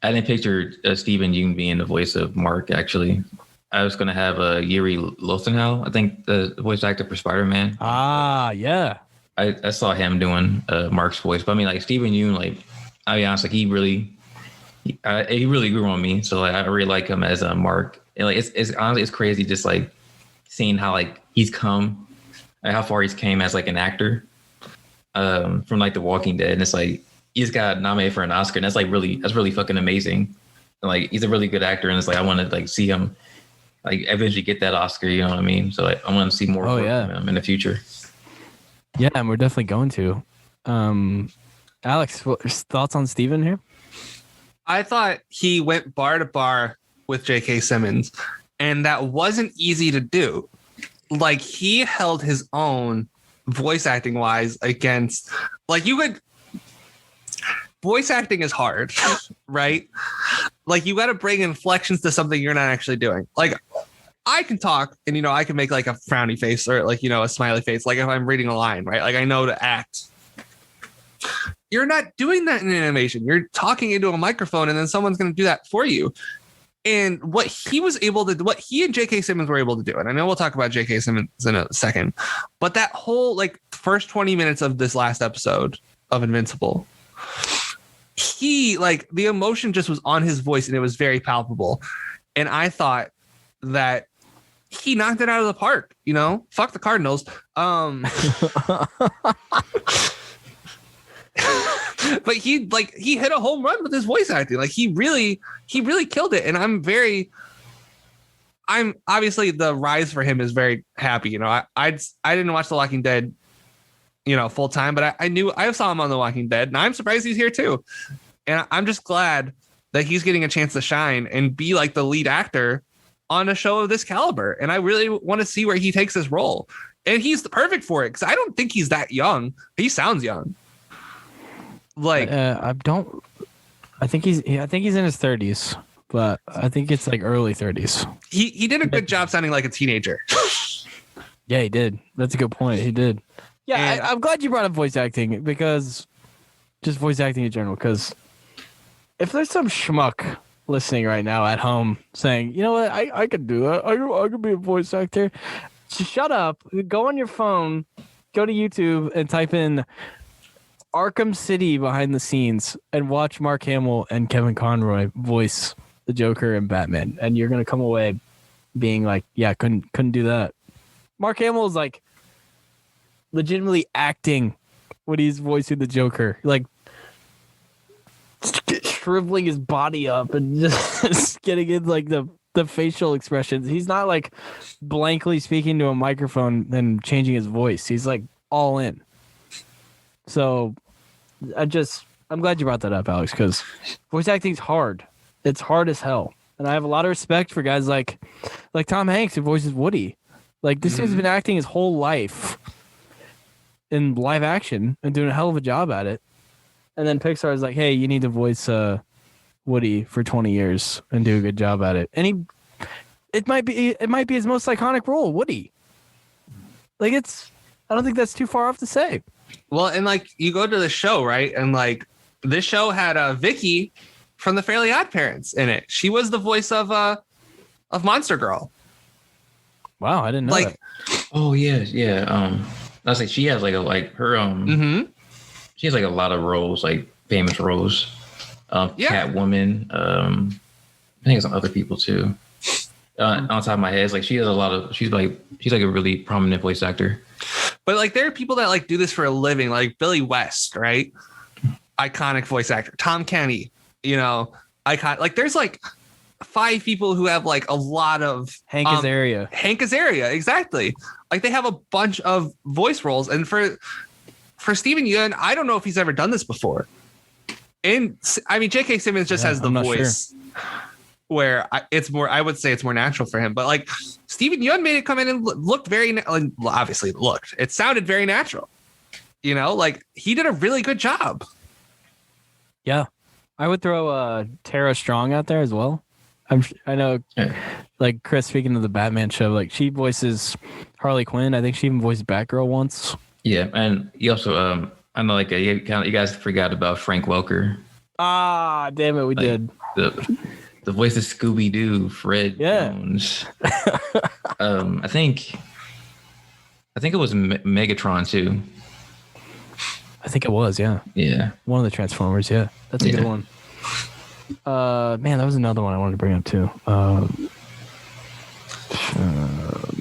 didn't picture Steven Yeun being the voice of Mark. Actually, I was gonna have Yuri Lowenthal, I think the voice actor for Spider-Man. Ah, yeah. I saw him doing Mark's voice, but I mean, like Steven Yeun, like I'll be honest, like he really he really grew on me. So like, I really like him as a Mark. And like it's honestly it's crazy just like seeing how like he's come, like, how far he's came as like an actor from like The Walking Dead. And it's like he's got nominated for an Oscar, and that's really fucking amazing. And like he's a really good actor, and it's like I want to like see him like eventually get that Oscar. You know what I mean? So like, I want to see more work from him in the future. Yeah, and we're definitely going to. Alex, thoughts on Steven here? I thought he went bar to bar with J.K. Simmons, and that wasn't easy to do. Like, he held his own voice acting wise against, like, you could. Voice acting is hard, right? Like, you got to bring inflections to something you're not actually doing. Like, I can talk and, I can make like a frowny face or like, a smiley face. Like if I'm reading a line, right? Like I know to act. You're not doing that in animation. You're talking into a microphone and then someone's going to do that for you. And what he and J.K. Simmons were able to do, and I know we'll talk about J.K. Simmons in a second, but that whole like first 20 minutes of this last episode of Invincible, he like the emotion just was on his voice and it was very palpable. And I thought that he knocked it out of the park, fuck the Cardinals. But he hit a home run with his voice acting. Like he really killed it. And I'm obviously the rise for him is very happy. I didn't watch The Walking Dead, full time, but I saw him on The Walking Dead, and I'm surprised he's here too. And I'm just glad that he's getting a chance to shine and be like the lead actor on a show of this caliber. And I really want to see where he takes his role. And he's the perfect for it, because I don't think he's that young. He sounds young. Like I think he's in his 30s, but I think it's like early 30s. He did a good job sounding like a teenager. Yeah, he did. That's a good point. He did. Yeah, I'm glad you brought up voice acting, because just voice acting in general, because if there's some schmuck listening right now at home saying, you know what, I could do that. I could be a voice actor. Just shut up. Go on your phone, go to YouTube and type in Arkham City behind the scenes and watch Mark Hamill and Kevin Conroy voice the Joker and Batman. And you're going to come away being like, yeah, couldn't do that. Mark Hamill is like legitimately acting when he's voicing the Joker. Like, shriveling his body up and just getting in like the facial expressions. He's not like blankly speaking to a microphone and changing his voice. He's like all in. So I'm glad you brought that up, Alex, because voice acting's hard. It's hard as hell. And I have a lot of respect for guys like Tom Hanks, who voices Woody. Like, this dude's been acting his whole life in live action and doing a hell of a job at it. And then Pixar is like, hey, you need to voice Woody for 20 years and do a good job at it. And it might be his most iconic role, Woody. Like, I don't think that's too far off to say. Well, and like you go to the show, right? And like this show had Vicky from the Fairly Odd Parents in it. She was the voice of Monster Girl. Wow, I didn't know that. Oh yeah. I was like, she has like she has like a lot of roles, like famous roles. Catwoman. I think it's on other people too. On top of my head, it's like she has she's like a really prominent voice actor. But like there are people that like do this for a living, like Billy West, right? Iconic voice actor. Tom Kenny, icon. Like there's like 5 people who have like a lot of Hank Azaria. Hank Azaria, exactly. Like they have a bunch of voice roles, and for Steven Yeun, I don't know if he's ever done this before. And I mean, J.K. Simmons just has the voice where I would say it's more natural for him. But like Steven Yeun made it come in and looked it sounded very natural. Like he did a really good job. Yeah. I would throw Tara Strong out there as well. I know, like Chris, speaking of the Batman show, like she voices Harley Quinn. I think she even voiced Batgirl once. Yeah, and you also, I know, like you guys forgot about Frank Welker. Ah, damn it, we did. The voice of Scooby Doo, Fred Jones. I think it was Megatron too. I think it was, yeah. Yeah, one of the Transformers. Yeah, that's a good one. Man, that was another one I wanted to bring up too.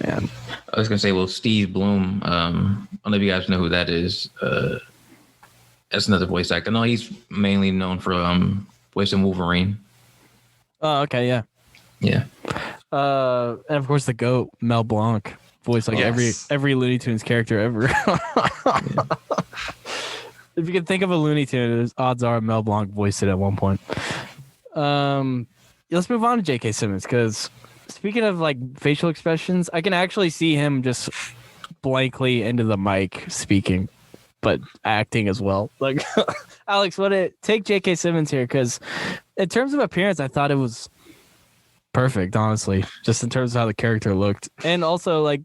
Man. I was gonna say, well, Steve Bloom. I don't know if you guys know who that is. That's another voice actor. No, he's mainly known for voicing Wolverine. Oh, okay, yeah. Yeah. And of course the GOAT, Mel Blanc, voiced like every Looney Tunes character ever. If you can think of a Looney Tune, odds are Mel Blanc voiced it at one point. Let's move on to J.K. Simmons, because speaking of like facial expressions, I can actually see him just blankly into the mic speaking, but acting as well. Like, Alex, take J.K. Simmons here, because in terms of appearance, I thought it was perfect, honestly, just in terms of how the character looked. And also, like,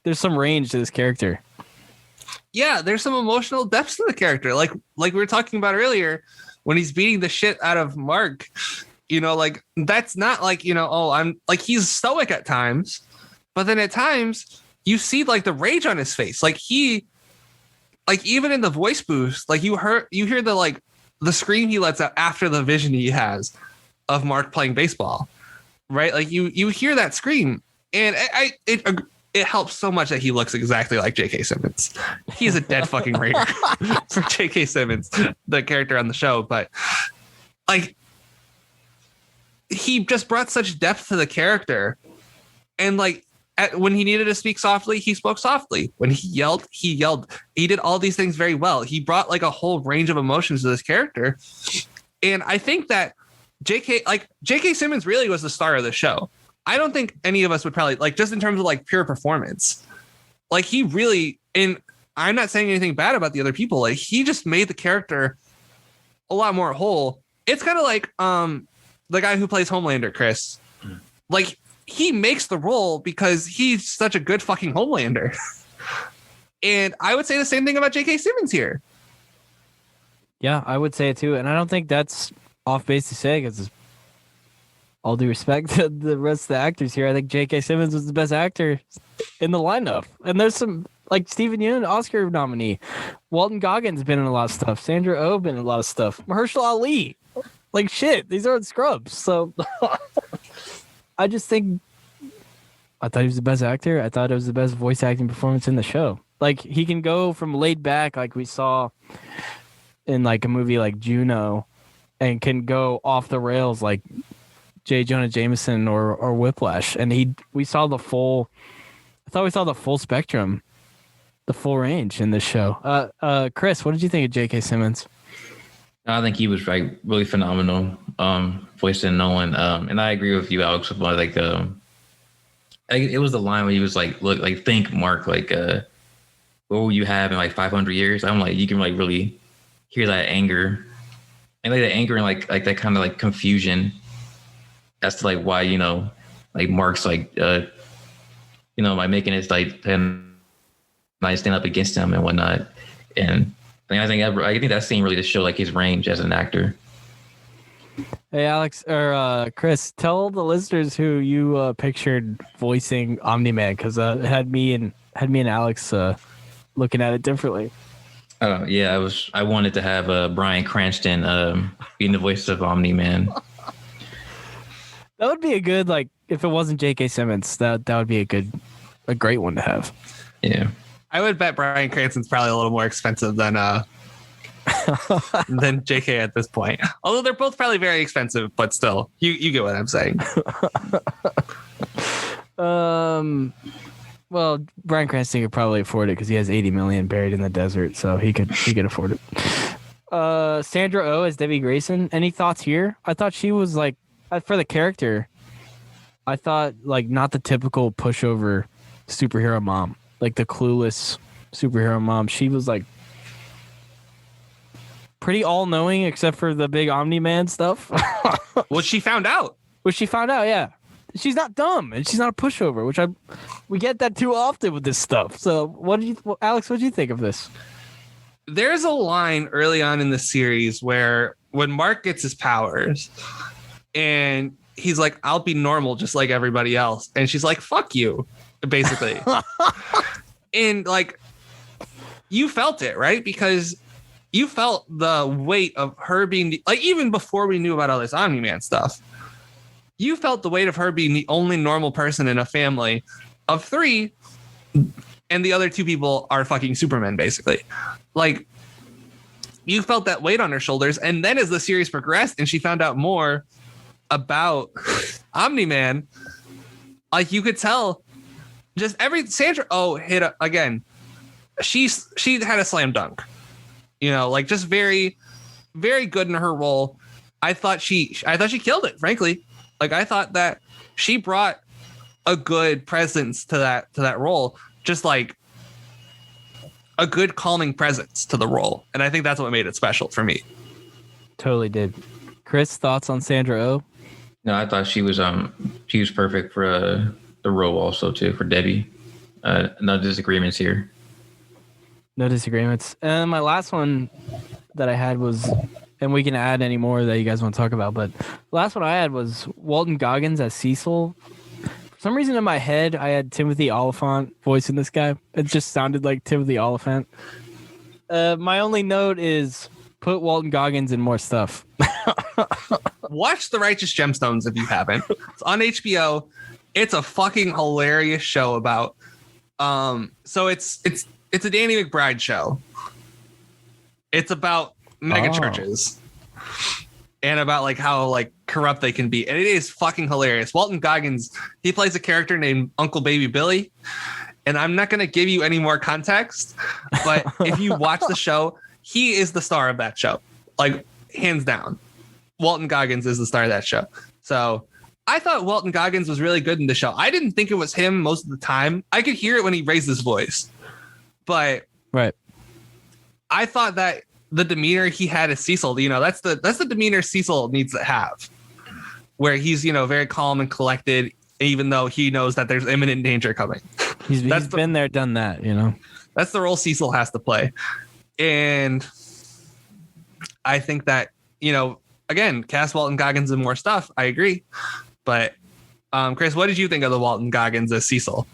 there's some range to this character. Yeah, there's some emotional depth to the character. Like we were talking about earlier, when he's beating the shit out of Mark, like that's not like, I'm like, he's stoic at times, but then at times you see like the rage on his face. Like even in the voice booth, like you hear the scream he lets out after the vision he has of Mark playing baseball, right? Like you hear that scream, and it helps so much that he looks exactly like J.K. Simmons. He's a dead fucking ringer for J.K. Simmons, the character on the show. But like, he just brought such depth to the character. And like, when he needed to speak softly, he spoke softly. When he yelled, he yelled. He did all these things very well. He brought like a whole range of emotions to this character. And I think that J.K. Simmons really was the star of the show. I don't think any of us would probably, like, just in terms of like pure performance, like he really, and I'm not saying anything bad about the other people, like he just made the character a lot more whole. It's kind of like the guy who plays Homelander, Chris, like he makes the role because he's such a good fucking Homelander. And I would say the same thing about J.K. Simmons here. Yeah, I would say it too. And I don't think that's off base to say, because all due respect to the rest of the actors here, I think J.K. Simmons was the best actor in the lineup. And there's some, like Stephen Yeun, Oscar nominee. Walton Goggins been in a lot of stuff. Sandra Oh been in a lot of stuff. Mahershala Ali. Like, shit, these aren't scrubs. So I just think, I thought he was the best actor. I thought it was the best voice acting performance in the show. Like, he can go from laid back, like we saw in like a movie like Juno, and can go off the rails like J. Jonah Jameson or Whiplash, and we saw the full spectrum, the full range in this show. Chris, what did you think of J.K. Simmons? I think he was like really phenomenal, voicing Nolan. And I agree with you, Alex, about like it was the line where he was like, "Look, like think, Mark, like what will you have in like 500 years?" I'm like, you can like really hear that anger, and like the anger and like that kind of like confusion. That's like why, like Mark's like, like making it like, and I stand up against him and whatnot. And I think that scene really just showed like his range as an actor. Hey, Alex or Chris, tell the listeners who you pictured voicing Omni-Man, because it had me and Alex looking at it differently. Yeah, I wanted to have Bryan Cranston being the voice of Omni-Man. That would be a good, like, if it wasn't J.K. Simmons, that would be a great one to have. Yeah. I would bet Bryan Cranston's probably a little more expensive than J.K. at this point. Although they're both probably very expensive, but still, you get what I'm saying. Well, Bryan Cranston could probably afford it because he has $80 million buried in the desert, so he could afford it. Sandra Oh as Debbie Grayson. Any thoughts here? I thought she was like, for the character, I thought like not the typical pushover superhero mom, like the clueless superhero mom. She was like pretty all-knowing, except for the big Omni-Man stuff. Well, she found out. Yeah. She's not dumb, and she's not a pushover, which we get that too often with this stuff. So, Alex? What did you think of this? There's a line early on in the series where when Mark gets his powers, and he's like, "I'll be normal just like everybody else," and she's like, "Fuck you," basically. And like, you felt it, right? Because you felt the weight of her being like, even before we knew about all this Omni-Man stuff, you felt the weight of her being the only normal person in a family of 3, and the other 2 people are fucking Supermen, basically. Like, you felt that weight on her shoulders. And then as the series progressed and she found out more about Omni-Man, like, you could tell just Sandra hit again. She had a slam dunk, you know, like, just very, very good in her role. I thought she killed it, frankly. Like, I thought that she brought a good presence to that role, just like a good calming presence to the role. And I think that's what made it special for me. Totally did. Chris, thoughts on Sandra Oh? No, I thought she was perfect for the role also too, for Debbie. No disagreements here. No disagreements. And my last one that I had was, and we can add any more that you guys want to talk about, but the last one I had was Walton Goggins as Cecil. For some reason in my head, I had Timothy Oliphant voicing this guy. It just sounded like Timothy Oliphant. My only note is put Walton Goggins in more stuff. Watch The Righteous Gemstones if you haven't. It's on HBO. It's a fucking hilarious show about. So it's a Danny McBride show. It's about mega churches and about like how like corrupt they can be, and it is fucking hilarious. Walton Goggins, he plays a character named Uncle Baby Billy, and I'm not going to give you any more context, but if you watch the show, he is the star of that show, like, hands down. Walton Goggins is the star of that show. So I thought Walton Goggins was really good in the show. I didn't think it was him most of the time. I could hear it when he raised his voice, but Right. I thought that the demeanor he had as Cecil, you know, that's the demeanor Cecil needs to have, where he's, you know, very calm and collected, even though he knows that there's imminent danger coming. He's been there, done that, you know. That's the role Cecil has to play. And I think that, you know, again, cast Walton Goggins in more stuff. I agree. But Chris, what did you think of the Walton Goggins as Cecil?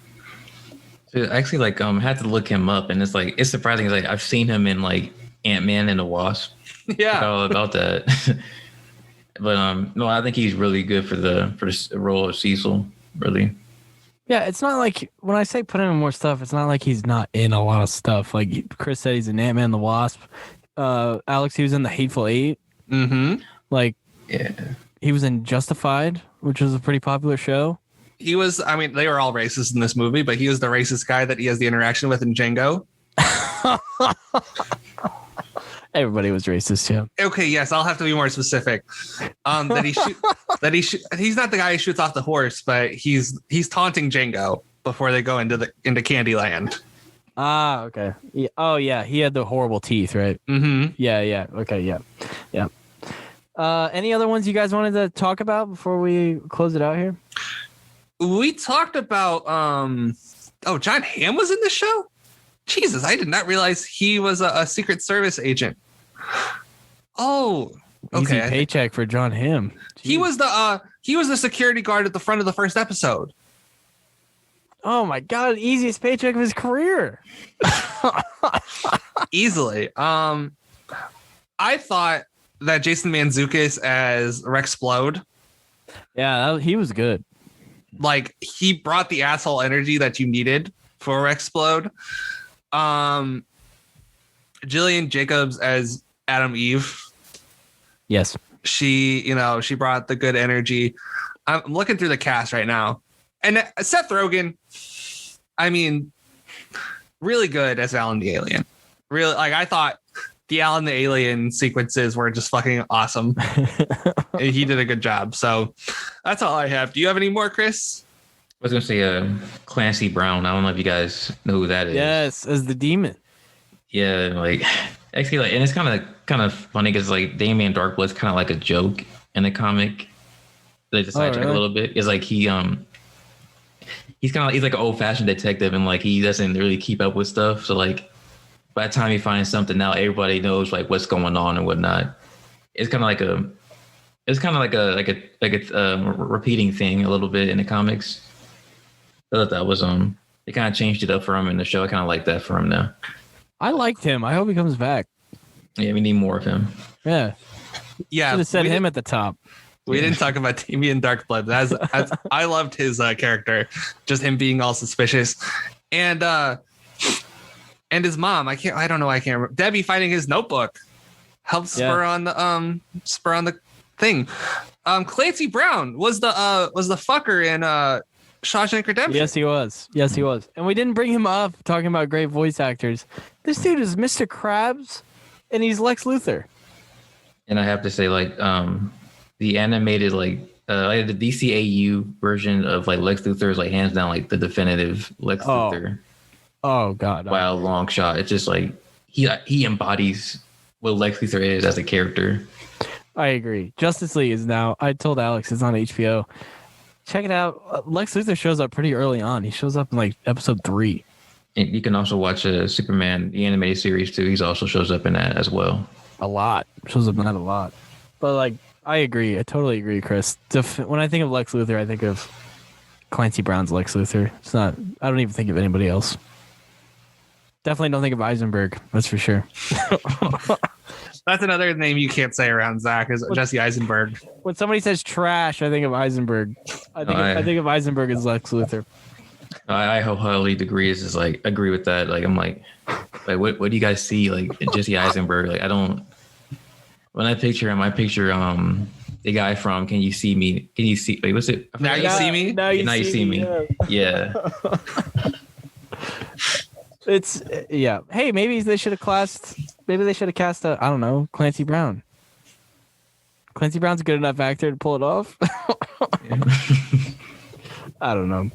So I actually like had to look him up, and it's surprising. It's like I've seen him in like Ant-Man and the Wasp. Yeah, all about that. But no, I think he's really good for the role of Cecil. Really. Yeah, it's not like when I say put him in more stuff, it's not like he's not in a lot of stuff. Like Chris said, he's in Ant-Man and the Wasp. Alex, he was in The Hateful Eight. Mm-hmm. Like, Yeah. he was in Justified, which was a pretty popular show. He was, I mean, they were all racist in this movie, but he was the racist guy that he has the interaction with in Django. Everybody was racist, yeah. Okay, yes, I'll have to be more specific. He's not the guy who shoots off the horse, but he's taunting Django before they go into Candyland. Ah, okay. Yeah. Oh, yeah. He had the horrible teeth, right? Mm-hmm. Yeah. Okay, yeah. Any other ones you guys wanted to talk about before we close it out here? We talked about John Hamm was in the show. Jesus, I did not realize he was a Secret Service agent. Oh, okay. Easy paycheck for John Hamm. He was the security guard at the front of the first episode. Oh my God, easiest paycheck of his career. Easily. I thought that Jason Mantzoukas as Rexplode, Yeah, he was good. like, he brought the asshole energy that you needed for Rexplode. Jillian Jacobs as Adam Eve. Yes. She brought the good energy. I'm looking through the cast right now. And Seth Rogen, I mean, really good as Alan the Alien. Really, like, I thought the Alan the Alien sequences were just fucking awesome. He did a good job. So that's all I have. Do you have any more, Chris? I was gonna say Clancy Brown. I don't know if you guys know who that is. Yes, as the demon. Yeah, like actually, like, and it's kind of funny because like Damien Darkblood's kind of like a joke in the comic. They just sidetrack really? a little bit. It's like he's like an old fashioned detective, and like he doesn't really keep up with stuff. So like by the time he finds something out, everybody knows like what's going on and whatnot. It's kind of like a repeating thing a little bit in the comics. I thought that was they kind of changed it up for him in the show. I kind of like that for him now. I liked him. I hope he comes back. Yeah, we need more of him. Yeah, Yeah, should have set him at the top. We didn't talk about Damian Darkblood. I loved his character, just him being all suspicious, and his mom. I don't know. I can't remember. Debbie finding his notebook helped spur on the thing. Clancy Brown was the fucker in Shawshank Redemption. Yes, he was. And we didn't bring him up talking about great voice actors. This dude is Mr. Krabs, and he's Lex Luthor. And I have to say, like, the animated, like the DCAU version of like Lex Luthor is like hands down like the definitive Lex Luthor. Oh God! By a long shot. It's just like he embodies what Lex Luthor is as a character. I agree. Justice League is now. I told Alex it's on HBO. Check it out. Lex Luthor shows up pretty early on. He shows up in like episode 3. And you can also watch Superman, the animated series too. He also shows up in that as well. A lot. Shows up in that a lot. But like, I agree. I totally agree, Chris. When I think of Lex Luthor, I think of Clancy Brown's Lex Luthor. It's not. I don't even think of anybody else. Definitely don't think of Eisenberg. That's for sure. That's another name you can't say around Zach is Jesse Eisenberg. When somebody says trash, I think of Eisenberg. I think of Eisenberg as Lex Luthor. I wholeheartedly agree with that. Like I'm like what do you guys see like in Jesse Eisenberg? Like I don't. When I picture him, I picture the guy from Can You See Me? Can you see? Wait, what's it? Now You See Me. Now you see me. Yeah. It's Hey, maybe they should have cast. Maybe they should have cast I don't know, Clancy Brown. Clancy Brown's a good enough actor to pull it off. I don't know.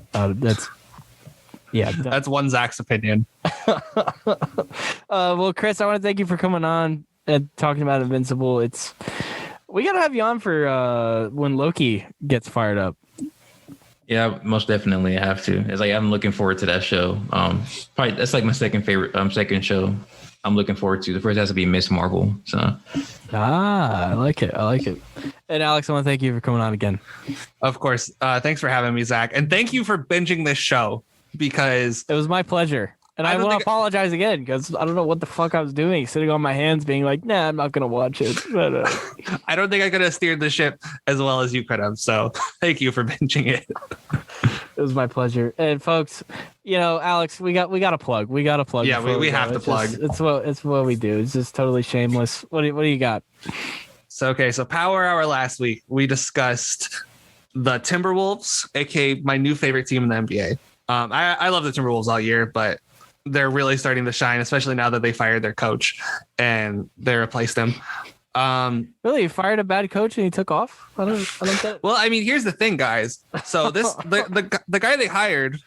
That's one Zach's opinion. Well, Chris, I want to thank you for coming on and talking about Invincible. We gotta have you on for when Loki gets fired up. Yeah, most definitely. I have to. It's like I'm looking forward to that show. Probably that's like my second show. I'm looking forward to. The first has to be Miss Marvel. So. I like it. And Alex, I want to thank you for coming on again. Of course. Thanks for having me, Zach, and thank you for binging this show because it was my pleasure. And I want to apologize again because I don't know what the fuck I was doing, sitting on my hands, being like, "Nah, I'm not gonna watch it." But, I don't think I could have steered the ship as well as you could have. So, thank you for binging it. It was my pleasure. And folks, Alex, we got a plug. We got to plug. Yeah, we have to plug. It's what we do. It's just totally shameless. What do you got? So Power Hour last week we discussed the Timberwolves, aka my new favorite team in the NBA. I love the Timberwolves all year, but they're really starting to shine, especially now that they fired their coach and they replaced him. Really, you fired a bad coach and he took off? I don't get it. Well, I mean, here's the thing, guys. So the guy they hired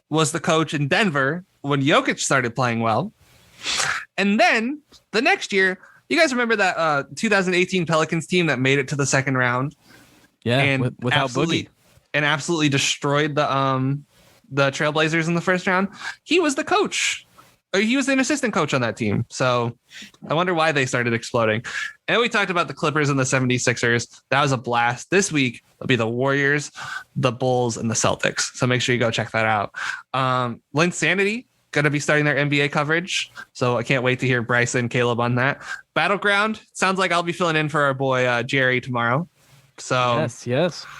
was the coach in Denver when Jokic started playing well. And then the next year, you guys remember that 2018 Pelicans team that made it to the second round? Yeah, and without Boogie. And absolutely destroyed the Trailblazers in the first round. He was the coach. Or he was an assistant coach on that team. So I wonder why they started exploding. And we talked about the Clippers and the 76ers. That was a blast. This week, it'll be the Warriors, the Bulls, and the Celtics. So make sure you go check that out. Linsanity going to be starting their NBA coverage. So I can't wait to hear Bryce and Caleb on that. Battleground, sounds like I'll be filling in for our boy Jerry tomorrow. So yes.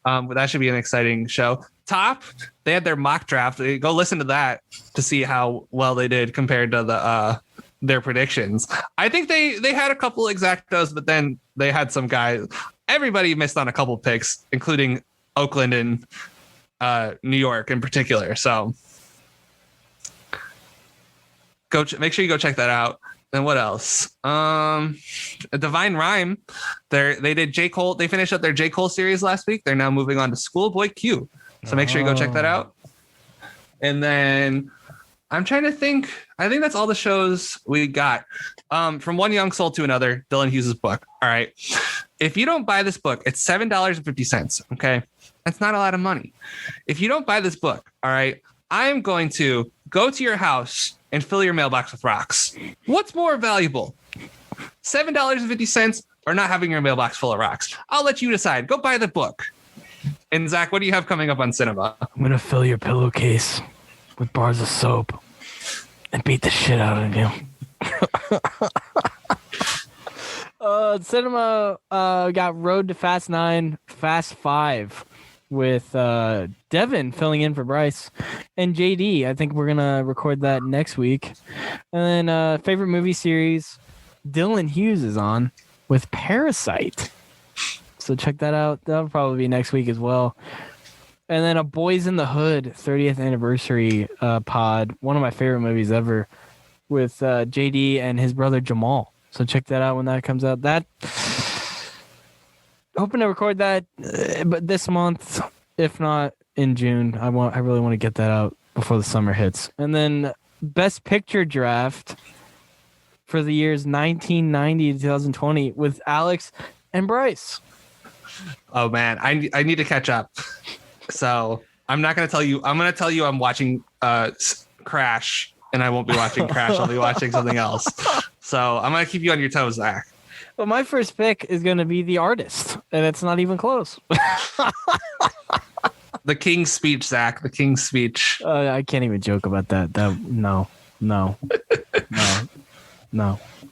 That should be an exciting show. Top, they had their mock draft. Go listen to that to see how well they did compared to their predictions. I think they had a couple exactos, but then they had some guys. Everybody missed on a couple picks, including Oakland and New York in particular. So make sure you go check that out. And what else? Divine Rhyme. They did J. Cole. They finished up their J. Cole series last week. They're now moving on to Schoolboy Q. So make sure you go check that out. And then I'm trying to think. I think that's all the shows we got. From One Young Soul to Another, Dylan Hughes' book. All right. If you don't buy this book, it's $7.50. Okay. That's not a lot of money. If you don't buy this book, all right, I am going to go to your house and fill your mailbox with rocks. What's more valuable? $7.50 or not having your mailbox full of rocks? I'll let you decide. Go buy the book. And Zach, what do you have coming up on Cinema? I'm going to fill your pillowcase with bars of soap and beat the shit out of you. Cinema got Road to Fast 9, Fast 5 with Devin filling in for Bryce and JD. I think we're going to record that next week. And then favorite movie series, Dylan Hughes is on with Parasite. So check that out. That'll probably be next week as well. And then a Boys in the Hood 30th anniversary pod, one of my favorite movies ever, with JD and his brother Jamal. So check that out when that comes out. That hoping to record that, but this month, if not in June. I really want to get that out before the summer hits. And then Best Picture draft for the years 1990 to 2020 with Alex and Bryce. Oh man, I need to catch up. So I'm not going to tell you. I'm going to tell you I'm watching Crash, and I won't be watching Crash. I'll be watching something else. So I'm going to keep you on your toes, Zach. Well, my first pick is going to be The Artist, and it's not even close. The King's Speech, Zach. The King's Speech. I can't even joke about that. No.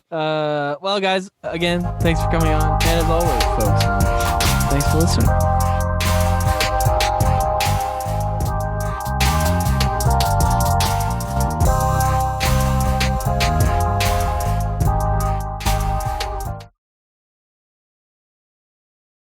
Well, guys, again, thanks for coming on. And as always, folks, thanks for listening.